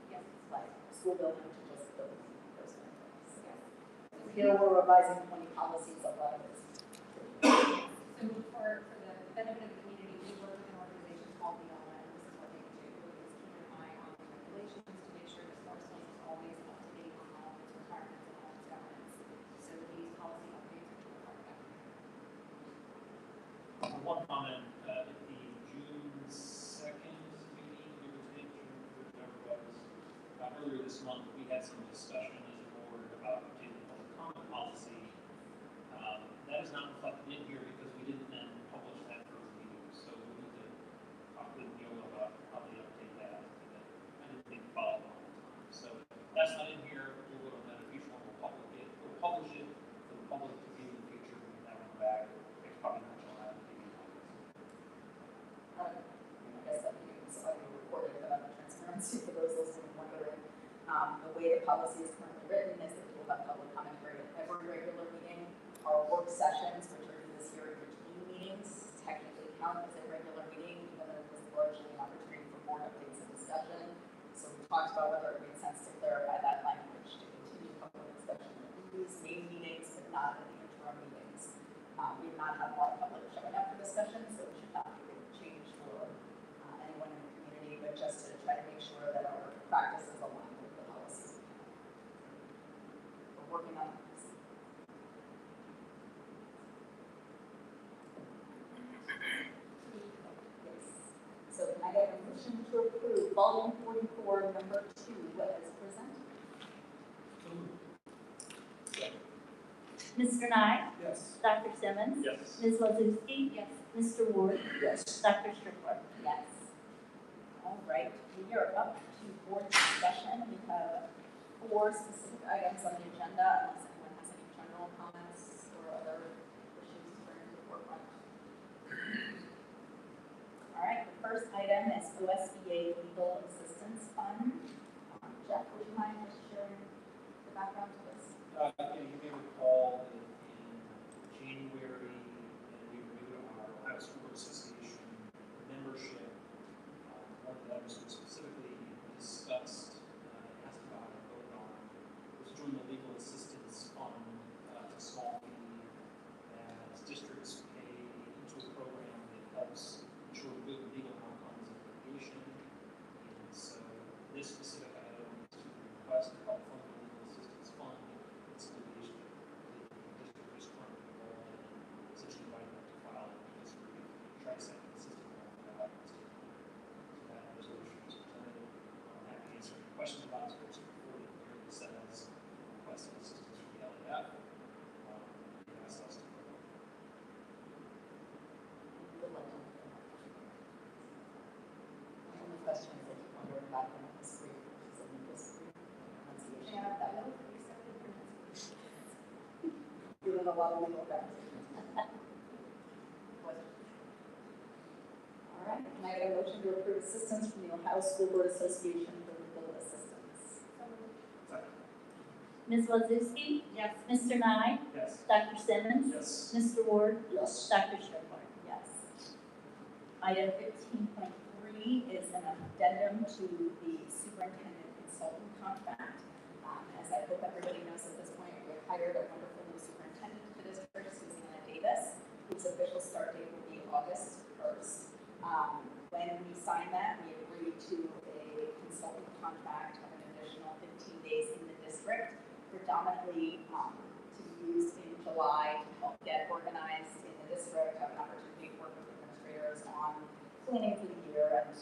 Yes. Like school building to just building, those kind of things. Yeah. So here we're revising 20 policies, a lot of this. So for the benefit of the community, we work with an organization called the and this is what they do, is keep an eye on the regulations to make sure that Sparkstone is always up to date on all of its requirements and all its governance. So these policy updates are to part of that. One comment, at the June 2nd meeting, give or take, whatever it was, earlier this month, we had some discussion as a board about updating the public comment policy. That is not reflected in here because we didn't then publish that for the meeting. So we need to talk with Neil about how they update that. I didn't think followed all the time. So that's not in here. We'll go to that future one. We'll publish it for the public to view in the future. We can have it back. It's probably not July. I guess that meeting was already recorded, but out of transparency for those listening and wondering, the way the policy is currently written is that we'll have public commentary at every regular meeting. Our work sessions, which are this year in between meetings, technically count as a regular meeting, even though it was largely an opportunity for board updates and discussion. So we talked about whether it made sense to clarify that language to continue public discussion at these main meetings, but not in the interim meetings. We do not have a lot of public showing up for discussion, so it should not be a change for anyone in the community, but just to try to make sure that our practices align with the policies. We're working on this. Yes. So can I get a motion to approve volume 44, number 2, as presented? Mr. Nye? Yes. Dr. Simmons? Yes. Ms. Wazowski? Yes. Mr. Ward? Yes. Dr. Strickler? Yes. All right, we are up to board discussion. We have 4 specific items on the agenda, unless anyone has any general comments or other issues to bring to the forefront. All right, the first item is OSBA Legal Assistance Fund. Jeff, would you mind just sharing the background to this? You may recall that in January, we renewed our Ohio School Association membership. One of the items we specifically discussed, asked about, and voted on, was join the Legal Assistance Fund. It's a small fee that districts pay into a program that helps ensure good legal outcomes of litigation. And so this specific item is to request help from the Legal Assistance Fund. It's litigation that the district is currently involved in, essentially inviting them to file a dispute, try to set been a lot of legal conversations. All right, can I get a motion to approve assistance from the Ohio School Board Association for legal assistance? Ms. Wazowski? Yes. Mr. Nye? Yes. Dr. Simmons? Yes. Mr. Ward? Yes. Dr. Strickler? Yes. Item 15.3 is an addendum to the superintendent consultant contract. As I hope everybody knows at this point, we have hired a wonderful new superintendent for the district, Susanna Davis, whose official start date will be August 1st. When we signed that, we agreed to a consultant contract of an additional 15 days in the district, predominantly to be used in July to help get organized in the district, have an opportunity to work with administrators on planning for the year and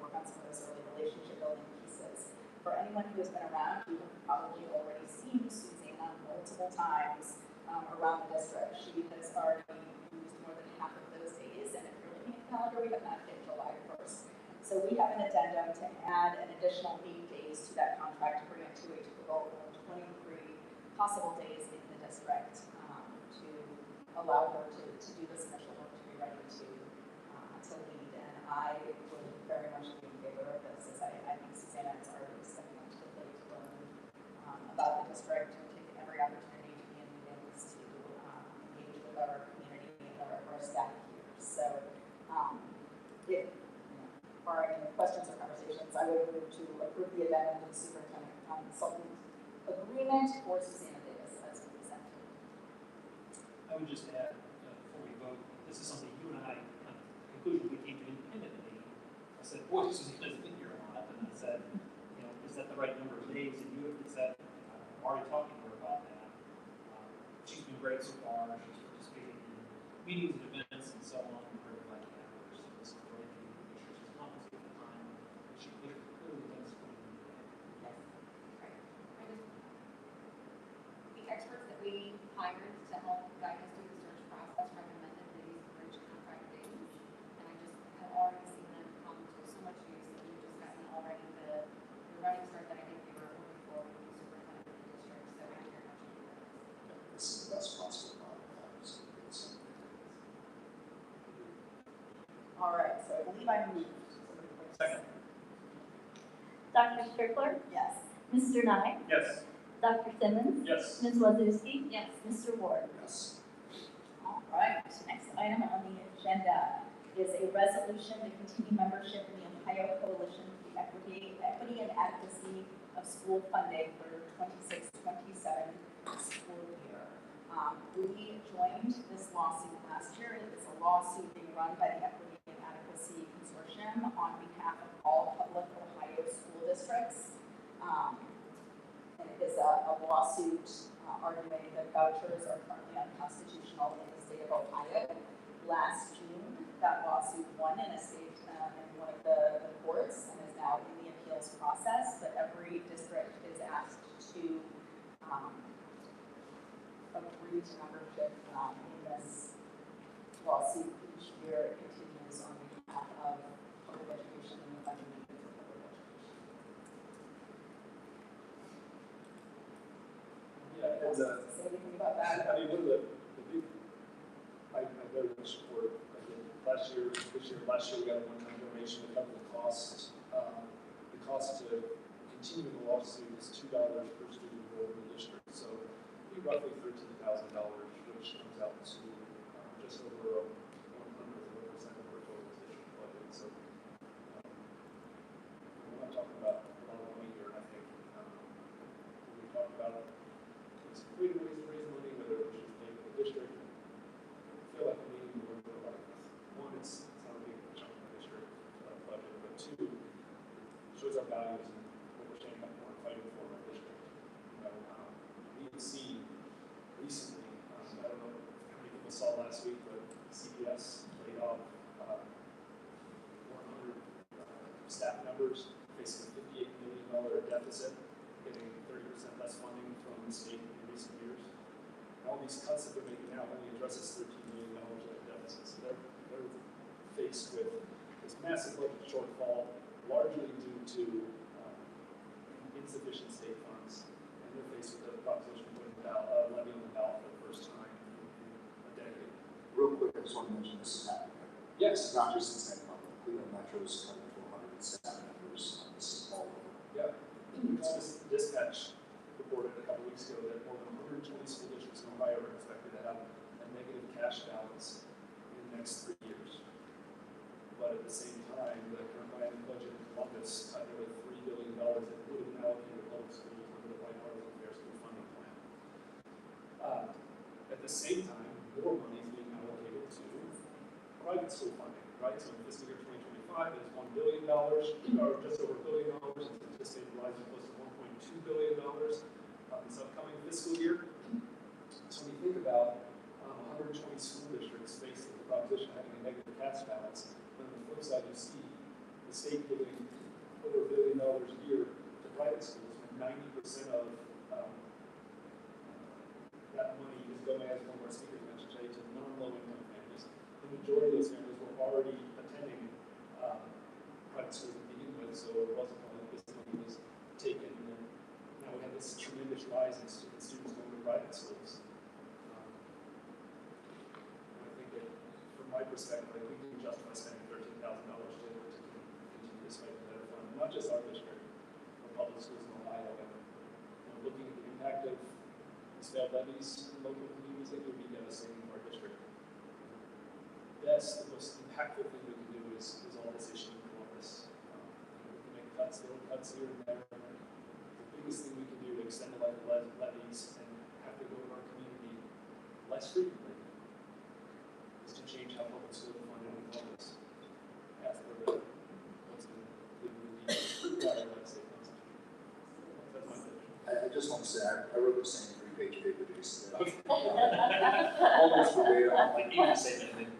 work on some of those early relationship building pieces. For anyone who has been around, you have probably already seen Susanna multiple times around the district. She has already used more than half of those days, and if you're looking at the calendar, we have not hit July 1st. So we have an addendum to add an additional 8 days to that contract to bring it to a total of 23 possible days in the district to allow her to do this initial work, to be ready to lead. And I would very much be in favor of this, as I think Susanna is already stepping up to the plate to learn about the district, and taking every opportunity to be in meetings, to engage with our community and our staff here. So if barring any questions or conversations, I would move to approve the addendum to the superintendent consultant agreement for Susanna Davis as presented. I would just add, before we vote, this is something you and I concluded we came to independently. I said, boy, Susanna's been here a lot, and I said, is that the right number of days? And you said, I'm already talking to her about that. She's been great so far. She's participating in meetings and events and so on. We're very glad to have her. So this is great to make sure she's compensated for the time. She clearly does what we need. Yes. Right. The experts that we hired to help guide us through the search process recommended these bridge contract days. And I just have already seen them come to so much use that we've just gotten already the running start that I think we were looking for with the superintendent of the district. So I very much agree with this. This is the best possible model. All right, so I believe I moved. Second. Dr. Strickler? Yes. Mr. Nye? Yes. Dr. Simmons? Yes. Ms. Wazowski? Yes. Mr. Ward? Yes. All right, next item on the agenda is a resolution to continue membership in the Ohio Coalition for the Equity and Adequacy of School Funding for 26-27 school year. We joined this lawsuit last year. It is a lawsuit being run by the Equity and Adequacy Consortium on behalf of all public Ohio school districts. And it is a lawsuit arguing that vouchers are currently unconstitutional in the state of Ohio. Last June, that lawsuit won in a state in one of the courts and is now in the appeals process, but every district is asked to agree to membership in this lawsuit each year. It continues on behalf of public education and the funding needed for public education. Yeah, and Say anything about that? I mean, one of the big, I very much support it. I did last year, this year, last year we got a one-time donation to cover the cost. The cost to continue the lawsuit is $2 per student enrolled in the district. So it'd be roughly $13,000, which comes out to just over 100% of our total district budget. So we're not talking about a lot of money here. I think when we talk about it's creative ways to raise money, whether we should pay the district. I feel like we need to work with like one, it's not a big chunk of the district budget, but two, it shows our values and what we're saying about what we're fighting for in our district. We can see recently, I don't know how many people saw last week, but CBS laid off 100 staff members, facing a $58 million deficit, getting 30% less funding from the state in recent years. And all these cuts that they're making now only addresses $13 million of that deficit. So they're faced with this massive budget shortfall, largely due to insufficient state funds. And they're faced with the proposition of putting a levy on the ballot for the first time mention this is happening. Yes. It's not just Cincinnati Public. Cleveland Metro's coming to 100 staff members. This is all over. Yeah. Dispatch reported a couple weeks ago that more than 120 school districts in Ohio are expected to have a negative cash balance in the next 3 years. But at the same time, the combined budget in Columbus cut nearly $3 billion that would have been allocated to public schools under the bipartisan fair school funding plan. At the same time, more money is being allocated to private school funding, right? So in fiscal year 2025, it's $1 billion, or just over $1 billion. It's anticipated rising close to $1.2 billion this upcoming fiscal year. So when you think about 120 school districts faced with the proposition of having a negative cash balance, then on the flip side, you see the state giving over $1 billion a year to private schools, when 90% of that money is going, as one of our speakers mentioned today, to non-low-income families. The majority of those families were already attending private schools to begin with, so it wasn't like this money was taken, and now we have this tremendous rise in students going to private schools. I think that, from my perspective, I think we can justify spending $13,000 to continue this fight for better funding, not just our district, but public schools in Ohio, and looking at the impact of these failed levies in local communities, I think it would be devastating to our district. Yes, the most impactful thing we can do is all this issue in Columbus. We can make cuts, little cuts here and there. The biggest thing we can do to extend the life of levies and have to go to our community less frequently is to change how public schools are funded in Columbus. As per what's been legally required by the state constitution. That's my pitch. I just want to say, I wrote the same 3-page paper yesterday. Okay. Almost verbatim. Like you can say anything.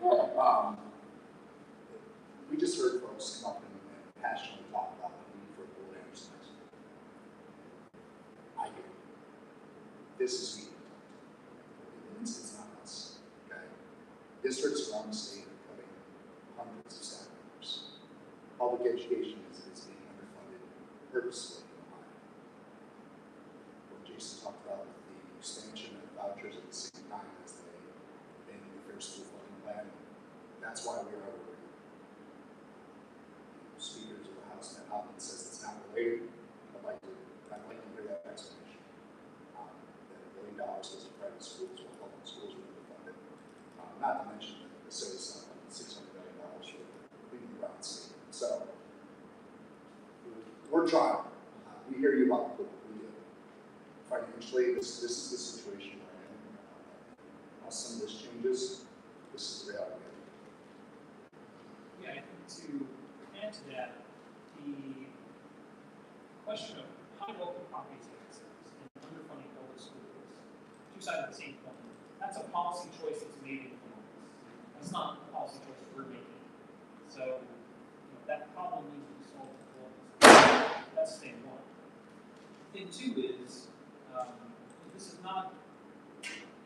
We just heard folks come up and passionately talk about the need for a Bull Anderson next week. I get it. This is me. It's not us. Okay? Districts around the state are cutting hundreds of staff members. Public education is being underfunded purposefully in Ohio. What Jason talked about with the expansion of vouchers at the same time as they in the fair school funding plan, that's why we are where we are. Speakers of the House, Matt Hopkins, says it's not related. I'd like to hear that explanation. That $1 billion goes to private schools while public schools are underfunded. Not to mention the city's $600 million for cleaning around the state. So we're trying. We hear you about what we do. Financially, this is the situation we're in. Unless some of this changes, this is the reality. Yeah, I think to add to that, the question of how local property taxes and underfunding public schools, two sides of the same coin. That's a policy choice that's made in Columbus. That's not a policy choice we're making. So, that problem needs to be solved in Columbus. That's thing one. Thing two is, this is not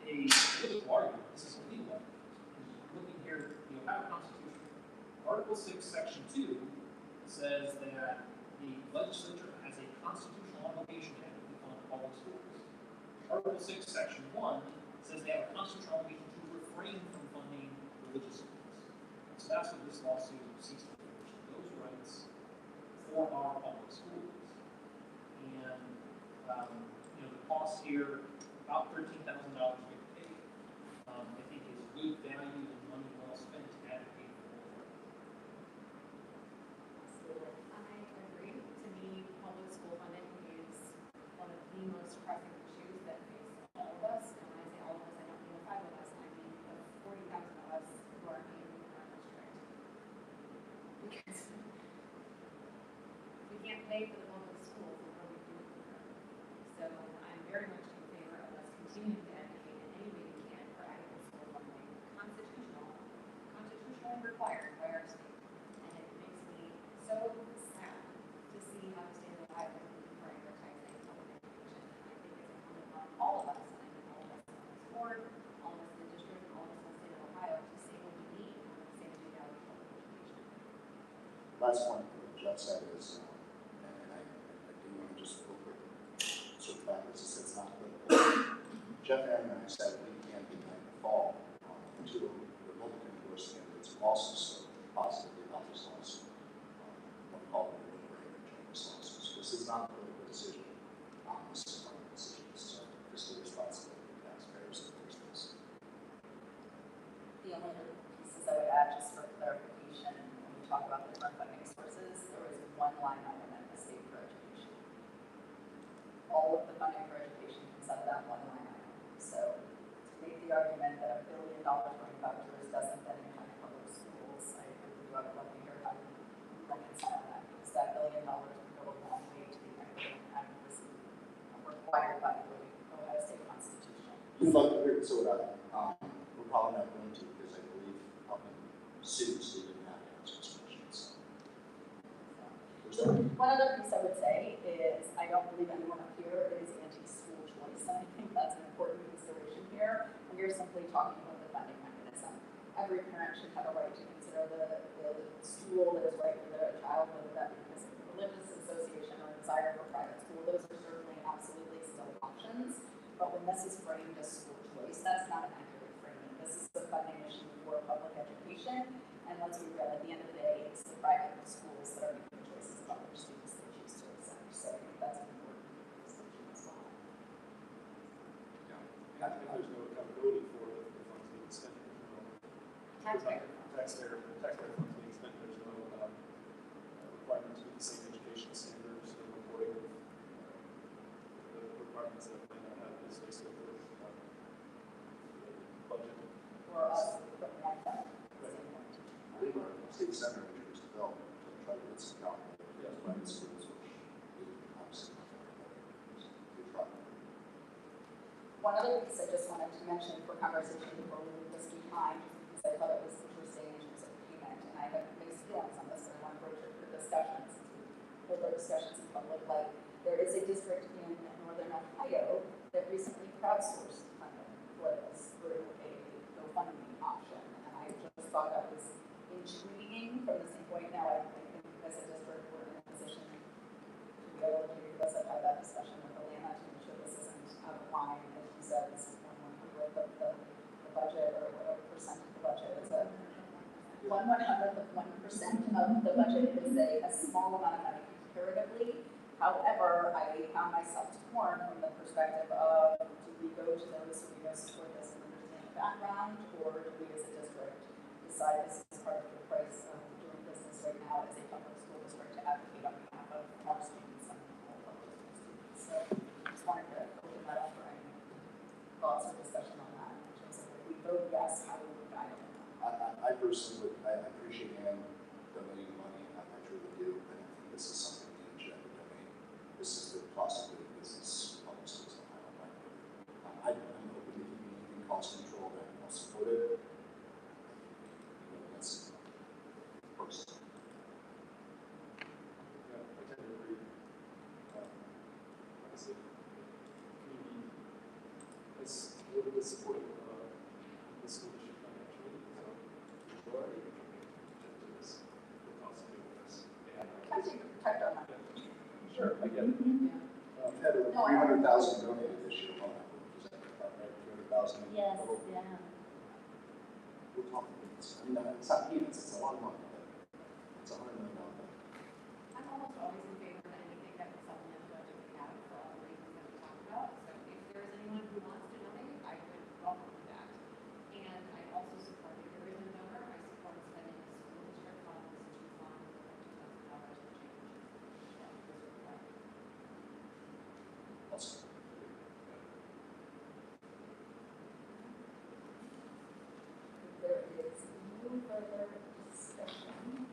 a political argument. This is a legal argument. Looking here, the Ohio Constitution, Article 6, Section 2 says that the legislature has a constitutional obligation to actively fund public schools. Article 6, Section 1 says they have a constitutional obligation to refrain from funding religious schools. So that's what this lawsuit seeks to accomplish, those rights for our public schools. And, the cost here, about $13,000 get paid, I think is good value and money well spent to advocate for it. I agree. To me, public school funding is one of the most pressing issues that face all of us. And when I say all of us, I don't mean the 5 of us. I mean the 40,000 of us who are in our district. Because we can't pay for the public schools, and what do we do with them? So I'm very much in favor of us continuing to advocate in any way we can for adequate school funding, constitutionally required by our state. And it makes me so sad to see how the state of Ohio is prioritizing public education. And I think it's incumbent on all of us, and all of us on this board, all of us in the district, and all of us in the state of Ohio to say what we need in order to safely value public education. Last point that Jeff said is, and I do want to just real quick circle back because it's not political. Jeff Aaron and I said we can't be in the fall to a Republican endorsed lawsuits, so positively about these lawsuits. What we call it these lawsuits. This is not a political decision. This is not a decision. This is our fiscal responsibility to taxpayers in the first place. The only other pieces I would add, just for clarification, when we talk about different funding sources, there is one line item in the state for education. All of the funding for education comes out of that one line item. So to make the argument that $1 billion worth of vouchers doesn't then impact public schools, I agree with you. I would love to hear how you reconcile that, because that $1 billion would go a long way to the equity and advocacy required by the Ohio State Constitution. We'd love to hear it, so would I. We're probably not going to, because I believe seriously didn't have to answer those questions. One other piece I would say is I don't believe anyone up here is anti-school choice, and I think that's an important consideration here. And you're simply talking about the funding mechanism. Every parent should have a right to consider the school that is right for their child, whether that be because of a religious association or a desire for private school. Those are certainly absolutely still options. But when this is framed as school choice, that's not an accurate framing. This is a funding issue for public education, and let's be real, at the end of the day, it's the private schools that are making choices about their students they choose to accept. So I think that's an important distinction as well. And there's no accountability for the funds being spent. Taxpayer funds being spent. There's no requirement to meet the same education standards or reporting of the requirements that may not have is based on the budget. For us, from the outside. I believe our state senator introduced a bill to try to get some accountability to private schools, which is obviously not going to be. One other piece I just wanted to mention for conversation before we leave this behind, because I thought it was interesting in terms of payment, and I have mixed feelings on this, and I want to bridge it for discussions, since we hold our discussions in public. Like, there is a district in Northern Ohio that recently crowdsourced funding for this through a GoFundMe option, and I just thought that was intriguing from the standpoint. Now, I think as a district, we're in a position to be able to give us have that discussion with Alana to make sure this isn't out of line. As you said, this is 1/100th of the budget, or whatever percent of the budget. It's a 1/100th of 1% of the budget. It is a small amount of money comparatively. However, I found myself torn from the perspective of, do we go to those who we know support this and understand the background, or do we as a district decide this is part of the price of doing business right now as a public school district to advocate on behalf of our students and all public school students. So just wanted to open that up for any thoughts or discussion on that in terms of if we vote yes, how we would guide it. I personally would, I appreciate Ann donating money, and I truly do, but I think this is something we should have to donate. This is the cost of doing business public schools in Ohio. I'm hoping to keep anything cost control that I'll support it. That's personal. Yeah, I tend to agree. Honestly, the community has a little bit supportive of the school district financially, so majority of this, the cost of doing this. And Attempting to protect our money. sure, I get it. Yeah. We've had over 300,000 donated this year. Is that right? 300,000. Yes, yeah. We're talking peanuts. I mean, it's not peanuts, it's a lot of money, but it's $100 million. I'm almost always in favor of anything that would supplement the budget we have for all the reasons that we talked about. So if there is anyone who wants to donate, I would welcome that. And I also support, if there is a donor, I support spending the school district funds to fund $2,000 to change. Also, There is no further discussion.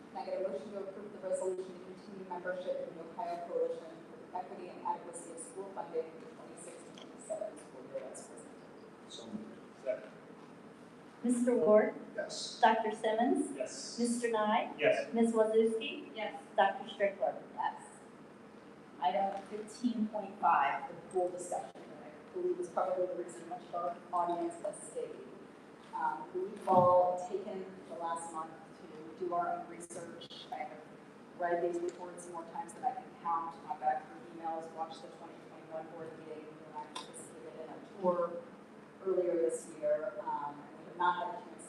Can I get a motion to approve the resolution to continue membership in the Ohio Coalition for the Equity and Adequacy of School Funding for 26-27 school year as presented? so moved. Second. Mr. Ward, Yes. Dr. Simmons, Yes. Mr. Nye, Yes. Ms. Wazowski, Yes. Dr. Strickler. Yes. Item 15.5, the pool discussion, that I believe is probably the reason much of our audience has stayed. We've all taken the last month to do our own research. I have read these reports more times than I can count, gone back through emails, watched the 2021 board meeting, and I participated in a tour earlier this year, and we have not had a chance to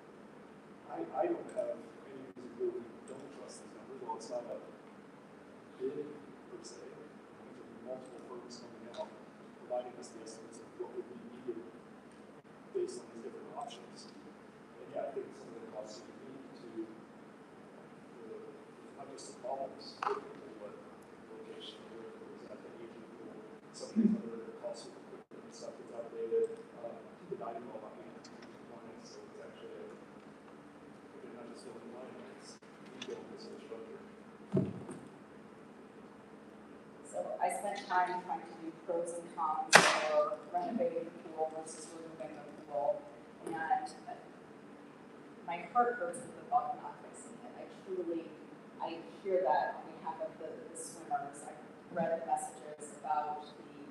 I don't have any reason to believe we don't trust these numbers. Well, it's not a bid per se. There's multiple firms coming out, providing us the estimates of what would be needed based on these different options. And yeah, I think some of the costs are unique to not just the problems, but location, where it was at the aging pool, some of these other costs of equipment and stuff that's outdated, the dining hall might be compliant, so it's actually again, not just building line, it's rebuilding this whole structure. So I spent time trying to do pros and cons for renovating the pool versus removing the pool, and my heart hurts with the thought of not fixing it. I hear that on behalf of the swimmers. I read the messages about the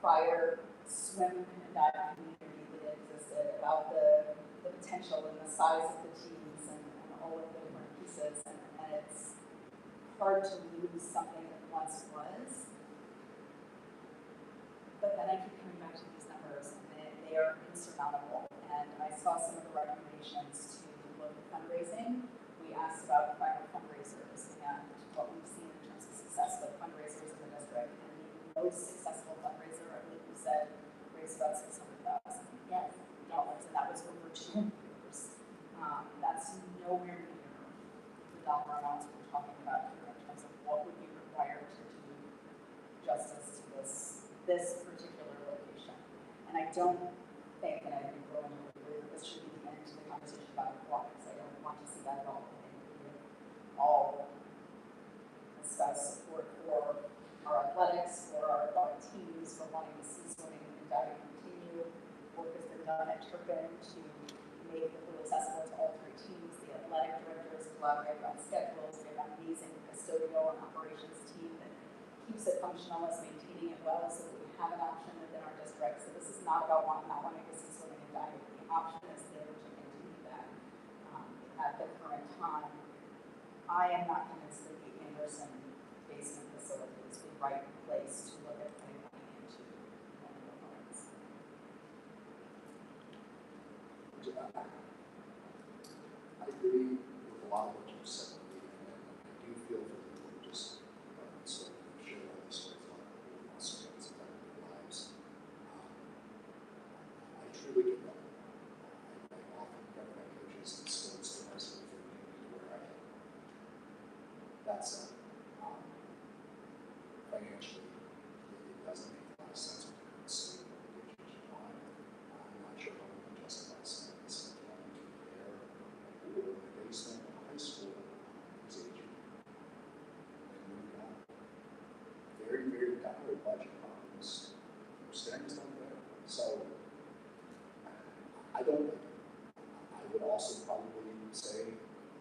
prior swim and dive community that existed, about the potential and the size of the teams and all of the different pieces, and it's hard to lose something that once was. But then I keep coming back to these numbers, and they are insurmountable. And I saw some of the recommendations to look at fundraising. We asked about private fundraisers and what we've seen in terms of success with fundraisers in the district. And the most successful fundraiser, I believe you said, raised about $600,000. Yes. And that was over 2 years. That's nowhere near the dollar amounts we're talking about here in terms of what would be required to do justice to this particular location. And I don't think, and I think we're going to agree that this should be the end to the conversation about aquatics. I don't want to see that at all. I think we would all discuss support for our athletics, for our aquatic teams, for wanting to see swimming and diving continue. Work has been done at Turpin to make the pool accessible to all 3 teams. The athletic directors collaborate on schedules. We have an amazing custodial and operations team that keeps it functional as maintaining it well so that we have an option within our district. So this is not about not wanting to see swimming and diving. The option is there to continue that at the current time. I am not convinced that the Anderson basement facility is the right place to look at putting money into one of the funds. I agree with a lot of what you said, and I do feel for the people who just sort of share all these stories about who wants to get some better lives. I truly get that. I often recommend coaches and sports to my school for me where I am. That said, financially, it doesn't make a lot of sense with the current state of education line. I'm not sure how we can justify spending some money to repair a pool in the basement of a high school who's aging. And we've got very, very dire budget problems. We're staring down there. So, I don't think I would also probably say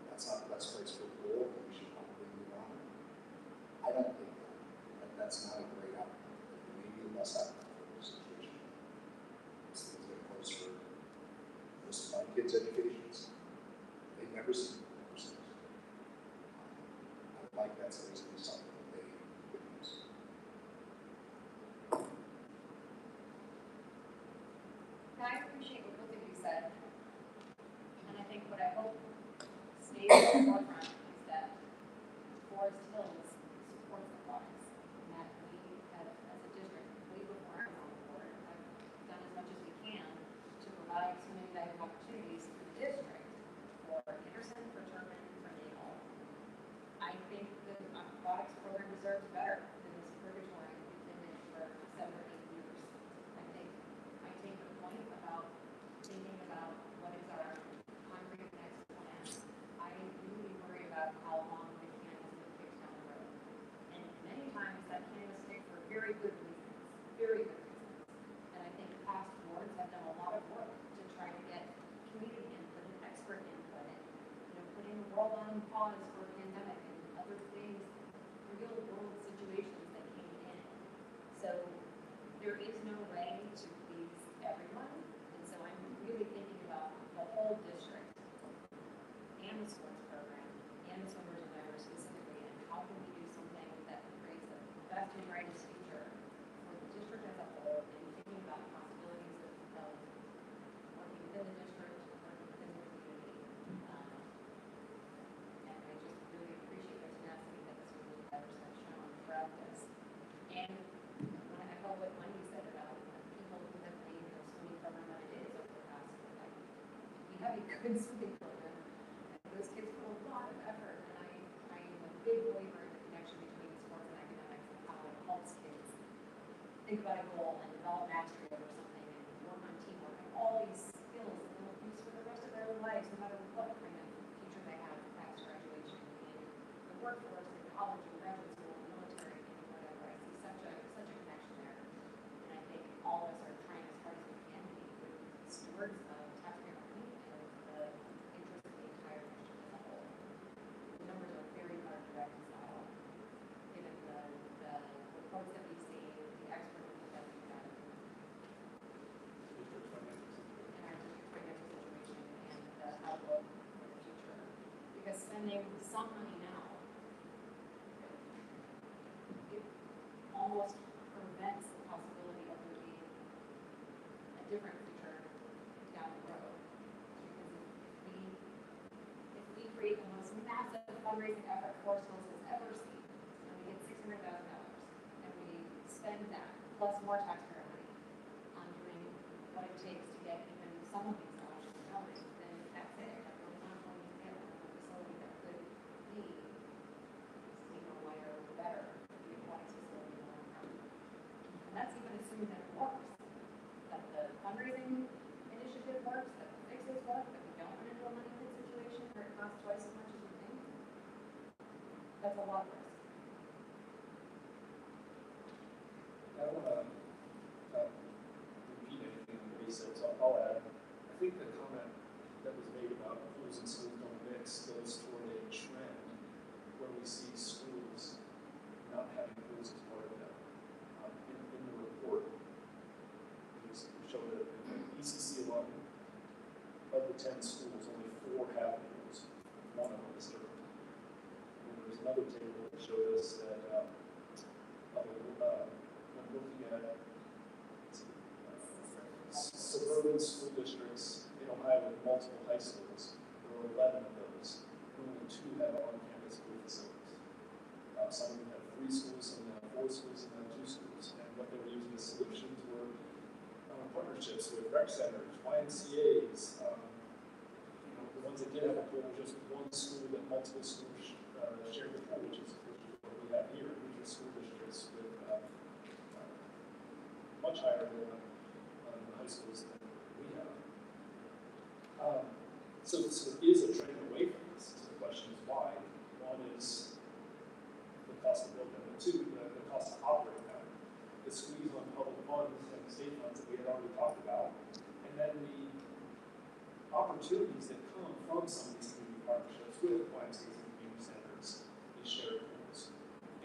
that's not the best place for a pool, and we should probably move on. I don't think that's not a great outcome. It may be the best outcome for this situation. These things get close for most of my kids' educations. They've never seen it overseas. I would like that space to be something that they could use. I appreciate what both of you said. And I think what I hope stays at the forefront is that Forest Hills supports aquatics. And that we, as a district, way before I'm on board, have done as much as we can to provide so many diverse opportunities for the district, for Anderson, for Turpin, for Naval. I think the aquatics program deserves better than this purgatory we've been in for 7 or 8 years. I take the point about thinking about what is our concrete next plan. I really worry about how long the can is going to kick down the road. And many times that can stick for very good reasons, very good reasons. And I think past boards have done a lot of work to try to get community input and expert input and, putting the world on pause for a pandemic and other things, real world situations that came in. So there is no way to please everyone. And so I'm really thinking about the whole district and the sports program and the swimmers and divers specifically, and how can we do something that creates the best and brightest future for the district as a whole, and thinking about possibilities of working within the district, working within the community. good swimming program. And those kids put a lot of effort, and I am a big believer in the connection between sports and academics and how it helps kids think about a goal and develop mastery over something and work on teamwork and all these skills that they'll use for the rest of their lives, no matter what kind of future they have past graduation in the workforce, in college, in graduate school, in the military, and whatever. I see such a connection there. And I think all of us are trying as hard as we can to be good stewards of taxpayer money and the interest of the entire district as a whole. The numbers are very hard to reconcile, given the reports that we've seen, the expert opinion that we've done, and our district financial situation and the outlook for the future. Because spending some money now, it almost prevents the possibility of there being a different future down the road. Because if we create the most massive fundraising effort Forest Hills has ever seen, and we get $600,000, and we spend that plus more taxpayer money on doing what it takes to get even some of these options going, then that's it. We're not going to get a facility that could be lighter or better the aquatics facility in the long term. And that's even assuming that it works, that the fundraising initiative works, that the fixes work, that we don't run into a money pit situation where it costs twice as much as we think. That's a lot of risk. I don't want to repeat anything that he said, so I'll add. I think the comment that was made about pools and schools don't mix goes toward a trend where we see schools not having pools as part of them. In the report, we showed that in ECC alone, of the 10 schools, only 4 have pools. One of them is Durham. And there's another table that showed us that when looking at suburban school districts in Ohio with multiple high schools, there were 11 of those, and only 2 have on-campus pool facilities. Some of them have 3 schools, some of them have 4 schools, some have 2 schools. And what they were using as solutions were partnerships with rec centers, YMCA's, the ones that did have a pool, just one school that multiple schools shared the pool, which is what we have here. These are school districts with much higher enrollment on the high schools than we have. So there is a trend away from this. So the question is why. One is the cost of building, and 2, the cost of operating them. The squeeze on public funds and state funds that we had already talked about, and then the opportunities that come from some of these community partnerships with YMCA's and community centers, these shared pools.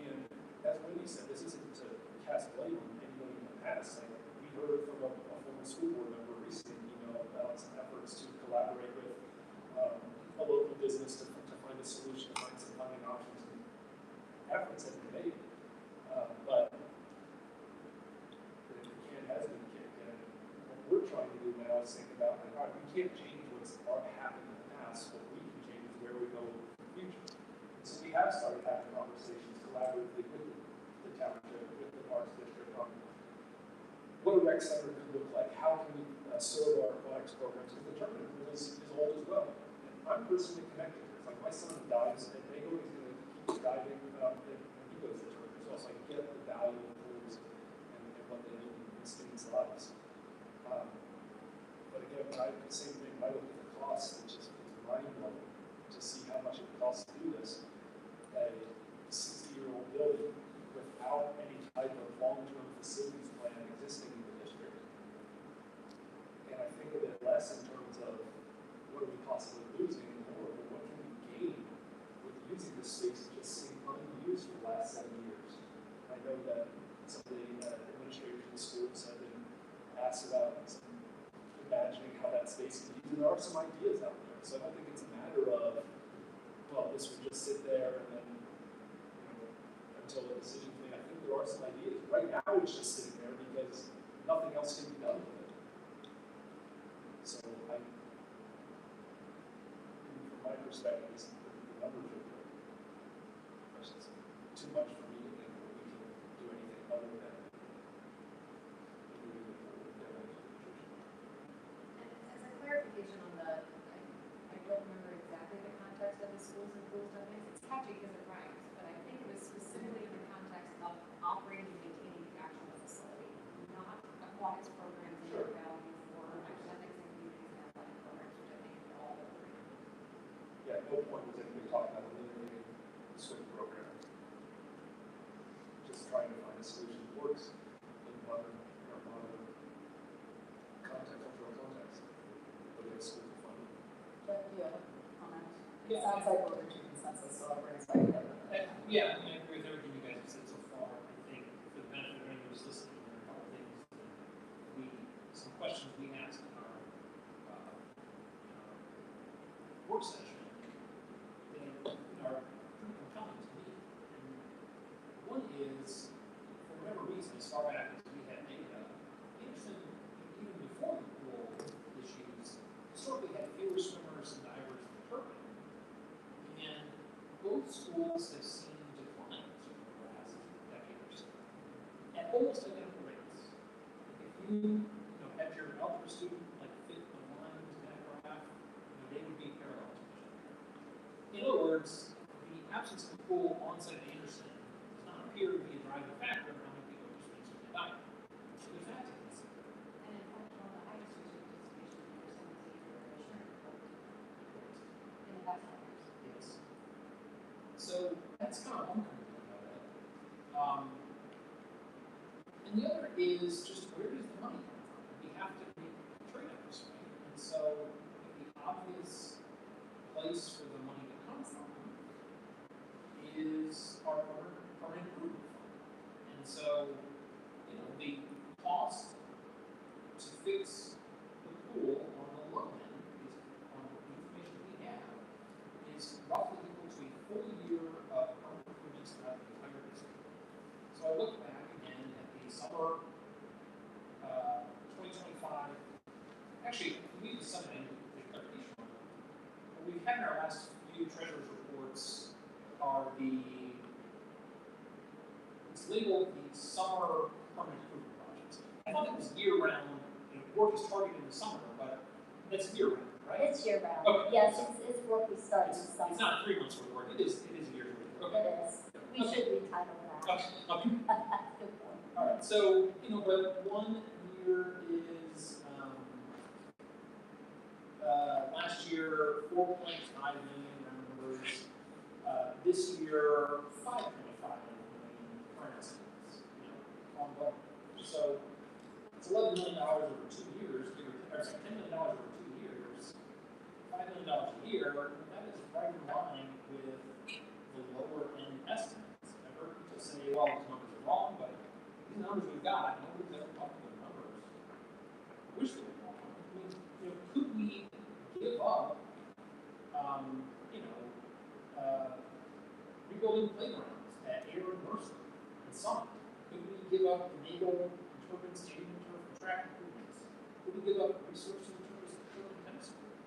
And as Wendy said, this isn't to cast blame on anybody in the past. Like we heard from a former school board member recently, about some efforts to collaborate with a local business to find a solution, to find some funding options. And efforts have been made, but the can has been kicked in. What we're trying to do now is think about, all right, we can't change what's happened in the past, but we can change where we go in the future. So we have started having conversations collaboratively with the township, with the Parks District on what a rec center could look like. How can we serve our aquatics programs? Because the tournament pool is old as well. And I'm personally connected to this. Like my son dives at Nago, he's going to keep diving and he goes to the tournament as well. So I get the value of pools and what they mean in students' lives. But again, the same thing, when I look at the cost, it's just mind-blowing to see how much it costs to do this. A 60-year-old building without any type of long-term facilities plan existing in the district. And I think of it less in terms of what are we possibly losing and more, but what can we gain with using this space just sitting unused for the last 7 years. I know that some of the administrators in the schools have been asked about imagining how that space can be used. There are some ideas out there, so I don't think it's a matter of, well, this would just sit there and then, until a decision is made. I think there are some ideas. Right now, it's just sitting there because nothing else can be done with it. So, from my perspective, the numbers are good. It's too much for me to think that we can do anything other than moving the forward. And as a clarification on the schools done this. It's catchy because it rhymes, but I think it was specifically in the context of operating and maintaining the actual facility, not aquatics programs and their value for academics and communities and athletic programs, which I think we all agree. Yeah, no point was anybody talking about eliminating the swim program. Just trying to find a solution that works in modern context, cultural context. But we have schools are funded. Jeff, do you have a comment? It Yeah. sounds like we're reaching consensus, so I'll bring us back together. Yeah, I mean, I agree with everything you guys have said so far. I think for the benefit of anyone who's listening, there are a couple things that some questions we asked in our work session that are pretty compelling to me. And one is, for whatever reason, as far back as we had data, Anderson, even before the pool issues, historically had fewer swimmers and divers than Turpin. And both schools have seen declines over the last decade or so at almost identical rates. If you had your algebra student like fit the lines in that graph, they would be parallel to each other. In other words, the absence of a pool on site at Anderson does not appear to be a driving factor in how many people are swim and dive. So there's that to consider. And in fact, one of the highest user participation in the basketball. Yes. So that's kind of one component of it. And the other is just where does the money come from? We have to make trade-offs, right? And so the obvious place for the money to come from is our permanent improvement fund. And so, the cost to fix the pool on the low end, is on the information we have, is roughly equal to a full year of permanent improvements throughout the entire district. So I look back again at the summer 2025. Actually, we need to sum it in the clarification on that. What we've had in our last few treasurer's reports are it's labeled the summer permanent improvement projects. I thought it was year-round, work is targeted in the summer, but that's year-round, right? It's year round. Okay. Yes, it's work we start in It's summer. not 3 months worth of work, it is a year's worth of work. It is. We should retitle that. Okay. Good point. All right, so, but 1 year is, last year, 4.5 million round numbers. This year, 5.5 million current estimates, ongoing. So, it's $11 million over 2 years, or sorry, $10 million over 2 years, $5 million a year. That is right in line with the lower end estimates. I've heard people say, well, these numbers are wrong, but these numbers we've got, nobody's ever talked about numbers. I wish they were wrong. I mean, could we give up, rebuilding playgrounds at Air and Mercer and Summit? Could we give up the Nagel and Turpin stadium turf and track improvements? Could we give up research and Turpin tennis court?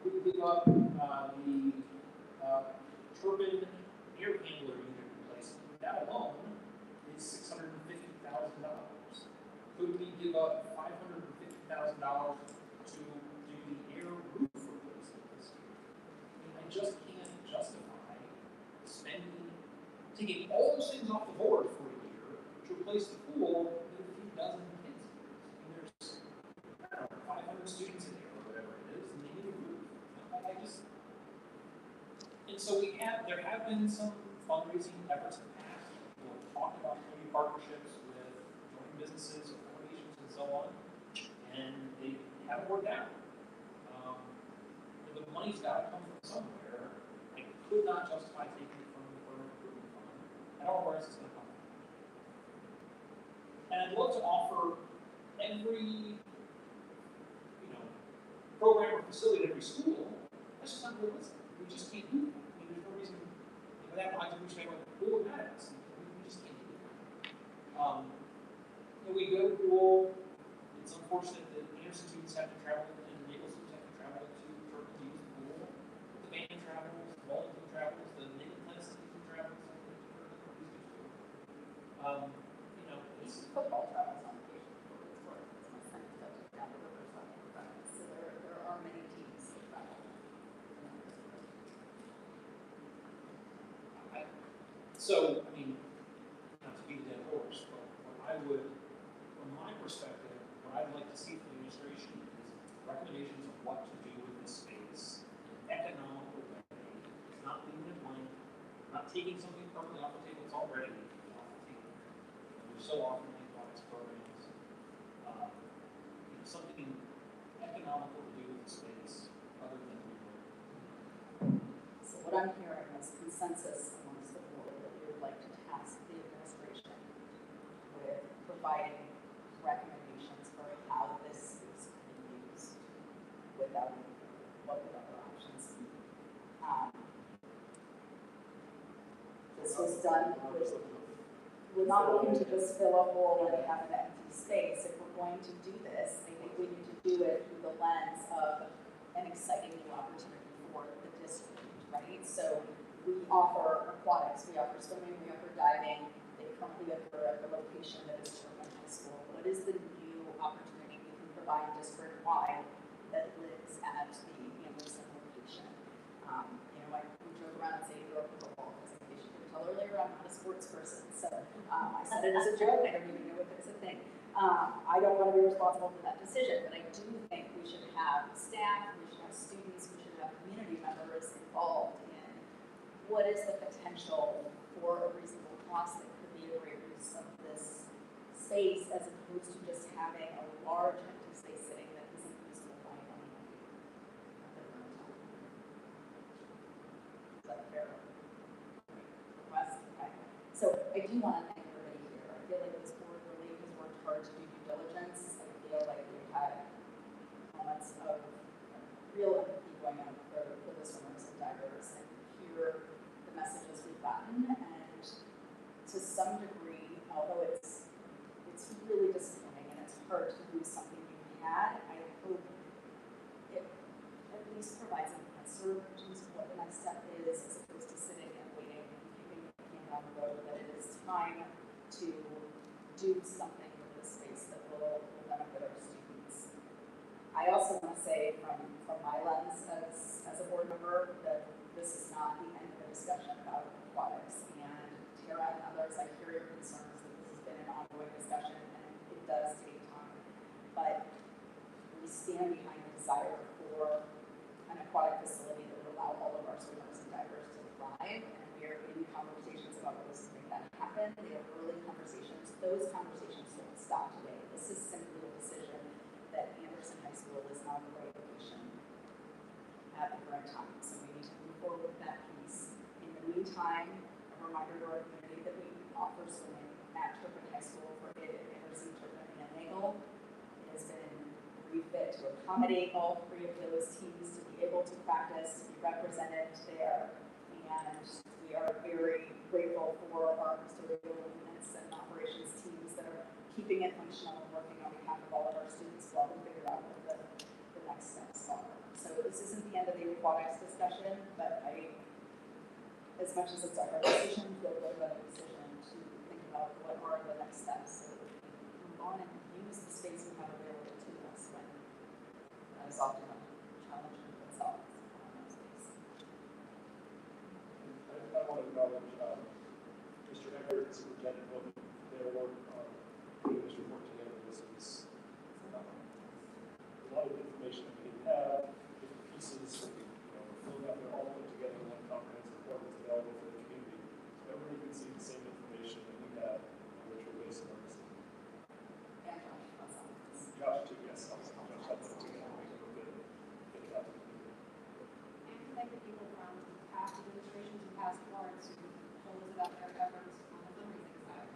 Could we give up the Turpin air handler unit replacement? That alone is $650,000. Could we give up $550,000 to do the air roof replacement this year? I mean, I just can't justify taking all those things off the board for a year to replace the pool with a few dozen kids. I mean, there's, I don't know, 500 students in there or whatever it is, and they need a roof. And so there have been some fundraising efforts in the past. People have talked about community partnerships with joint businesses or foundations and so on, and they haven't worked out. The money's got to come from somewhere. I could not justify taking it from the permanent improvement fund. I don't know where else it's going to come from. And I'd love to offer every, program or facility at every school. That's just not realistic. We just can't do that. I mean, there's no reason, without lines of which they went, pool matters. We just can't do that. We go to pool. It's unfortunate that Anderson students have to travel and Nagel students have to travel to Turpin to use the pool. The band travels, the Wellington travels, the Nagel tennis team travels. Each football travels on occasion for what it's worth. It's my son who does it down the river, so so there are many teams that travel. So, I mean, not to beat a dead horse, but what I would, from my perspective, what I'd like to see from the administration is recommendations of what to do with this space in an economical way. It's not leaving it blank, not taking something permanently off the table, it's already off the table. There's so often in products programs, something economical to do with the space other than reward. So what I'm hearing is consensus amongst the board that we would like to task the administration with providing recommendations for how this is used without what would other options be. This was done with, we're not looking to just fill a hole and have an empty space. If we're going to do this, I think we need to do it through the lens of an exciting new opportunity for the district, right? So we offer aquatics, we offer swimming, we offer diving. They currently occur at the location that is Sherman High School. What is the new opportunity we can provide district-wide that lives at the Anderson location? We joke around and say you're a pickleball, because in case you couldn't tell earlier, I'm not a sports person. So I said it as a joke, I don't even know if it's a thing. I don't want to be responsible for that decision, but I do think we should have staff, we should have students, we should have community members involved in what is the potential for a reasonable cost that could be a great use of this space as opposed to just having a large empty space sitting that isn't usable by anyone at the current time. Is that a fair request? Okay. So I do want to thank everybody here. I feel like this board really has worked hard to do due diligence. I feel like we've had moments of real empathy going out for the swimmers and divers and hear the messages we've gotten. And to some degree, although it's really disappointing and it's hard to lose something you had, I hope it at least provides an answer in terms of what the next step is, as opposed to sitting and waiting and kicking the can down the road, that it is time to do something with this space that will benefit our students. I also want to say from my lens as a board member that this is not the end of the discussion about aquatics. And Tara and others, I hear your concerns that this has been an ongoing discussion and it does take time. But we stand behind the desire for an aquatic facility that would allow all of our swimmers and divers to thrive. And we are in conversations about ways to make that happen. They are early conversations. Those conversations don't stop today. This is simply a decision that Anderson High School is not the right location at the current time. So we need to move forward with that piece. In the meantime, a reminder to our community that we offer swimming at Turpin High School for Anderson, Turpin, and Nagle. It has been refit to accommodate all three of those teams to be able to practice, to be represented there. And we are very grateful for our custodial maintenance and operations teams that are keeping it functional and working on behalf of all of our students while we figure out what the next steps are. So this isn't the end of the aquatics discussion, but as much as it's our decision, feel good about a decision to think about what are the next steps so that we can move on and use the space we have available to us when that is often a challenge in itself. I want to acknowledge Mr. Eckert and Superintendent Wilson, their work on putting this report together. This is a lot of information that we have, different pieces, filling out there, all put together in one comprehensive report that's available for the community. So everybody can see the same information that we have on which we're basing our decision. And Josh, too, yes. Josh helped put it together, make it look good, get it out to the community. And to thank the people from past administrations and past boards who told us about their efforts on the fundraising side,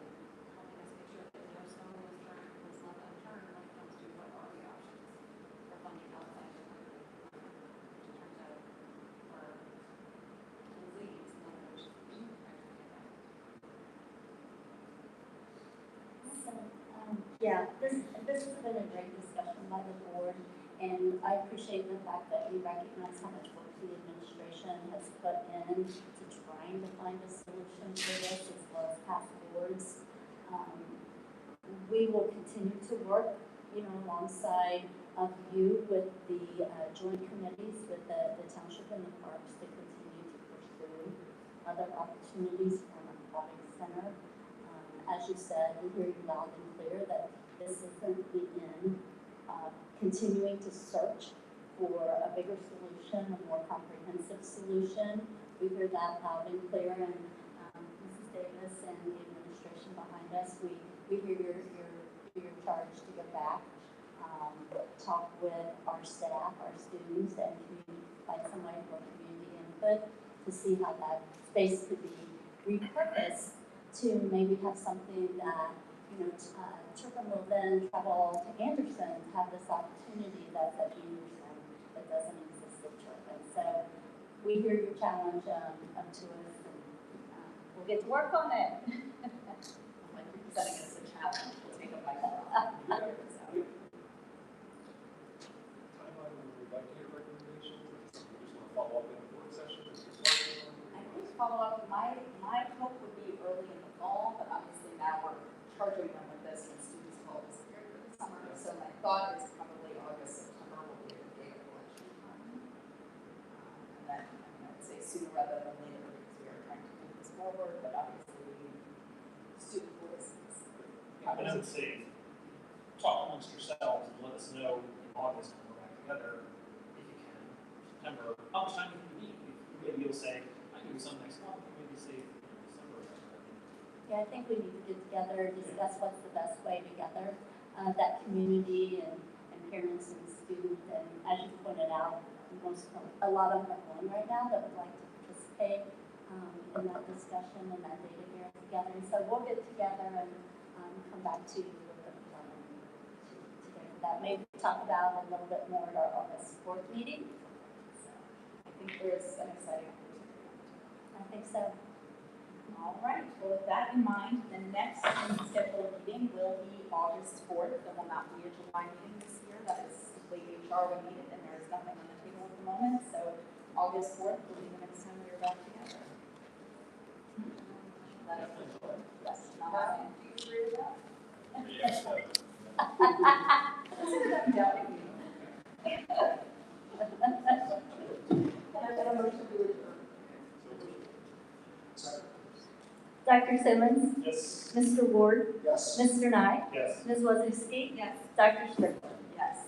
helping us make sure that no stone was left unturned when it comes to what are the options for funding outside of the country. Which turns out for disease, one of which Yeah, this has been a great discussion by the board, and I appreciate the fact that we recognize how much work the administration has put in to trying to find a solution for this, as well as past boards. We will continue to work, alongside of you with the joint committees with the township and the parks to continue to pursue other opportunities from Aquatic Center. As you said, we hear you loud and clear that this isn't the end. Continuing to search for a bigger solution, a more comprehensive solution. We hear that loud and clear, and Mrs. Davis and the administration behind us, we hear your charge to go back, talk with our staff, our students, and find some way for community input to see how that space could be repurposed to maybe have something that, Turpin will then travel to Anderson, have this opportunity that's at Anderson that doesn't exist at Turpin. So we hear your challenge up to us, and we'll get to work on it. Like you're setting us a challenge, we'll take up my call. Timeline, we would like to hear recommendations. We just want to follow up in the work session. I think follow up, my hope would be early in the fall, but obviously now we're charging them with this and students have all disappeared for the summer. So my thought is probably August, September will be the date of election time. And then I'd say sooner rather than later because we are trying to move this forward, but obviously student voices. Yeah, but I would say, talk amongst yourselves and let us know in August when we're back together, if you can. September, how much time can you meet? Maybe you'll say, I can do some next month, maybe say December. Yeah, I think we need to get together, discuss what's the best way together, that community and parents and students, and as you pointed out, a lot of them are going right now that would like to participate in that discussion and that data here together. So we'll get together and come back to you with a plan to get that. Maybe talk about a little bit more at our August 4th meeting. So I think there's an exciting opportunity. I think so. All right, well, with that in mind, the next scheduled meeting will be August 4th. There will not be a July meeting this year. That is simply HR when needed, and there is nothing on the table at the moment. So August 4th will be the next time we are back together. That is for sure. Yes, not do you agree with that? Yes. I'm doubting you. Can I get a motion to adjourn? Dr. Simmons? Yes. Mr. Ward? Yes. Mr. Knight? Yes. Ms. Wazowski? Yes. Dr. Strickland? Yes.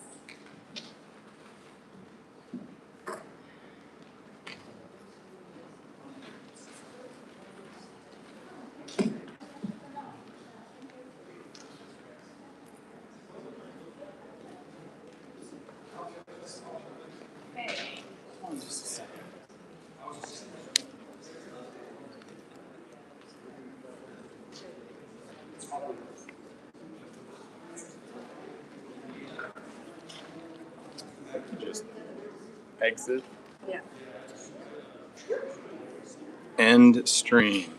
Okay. Just a second. Just exit. Yeah. End stream.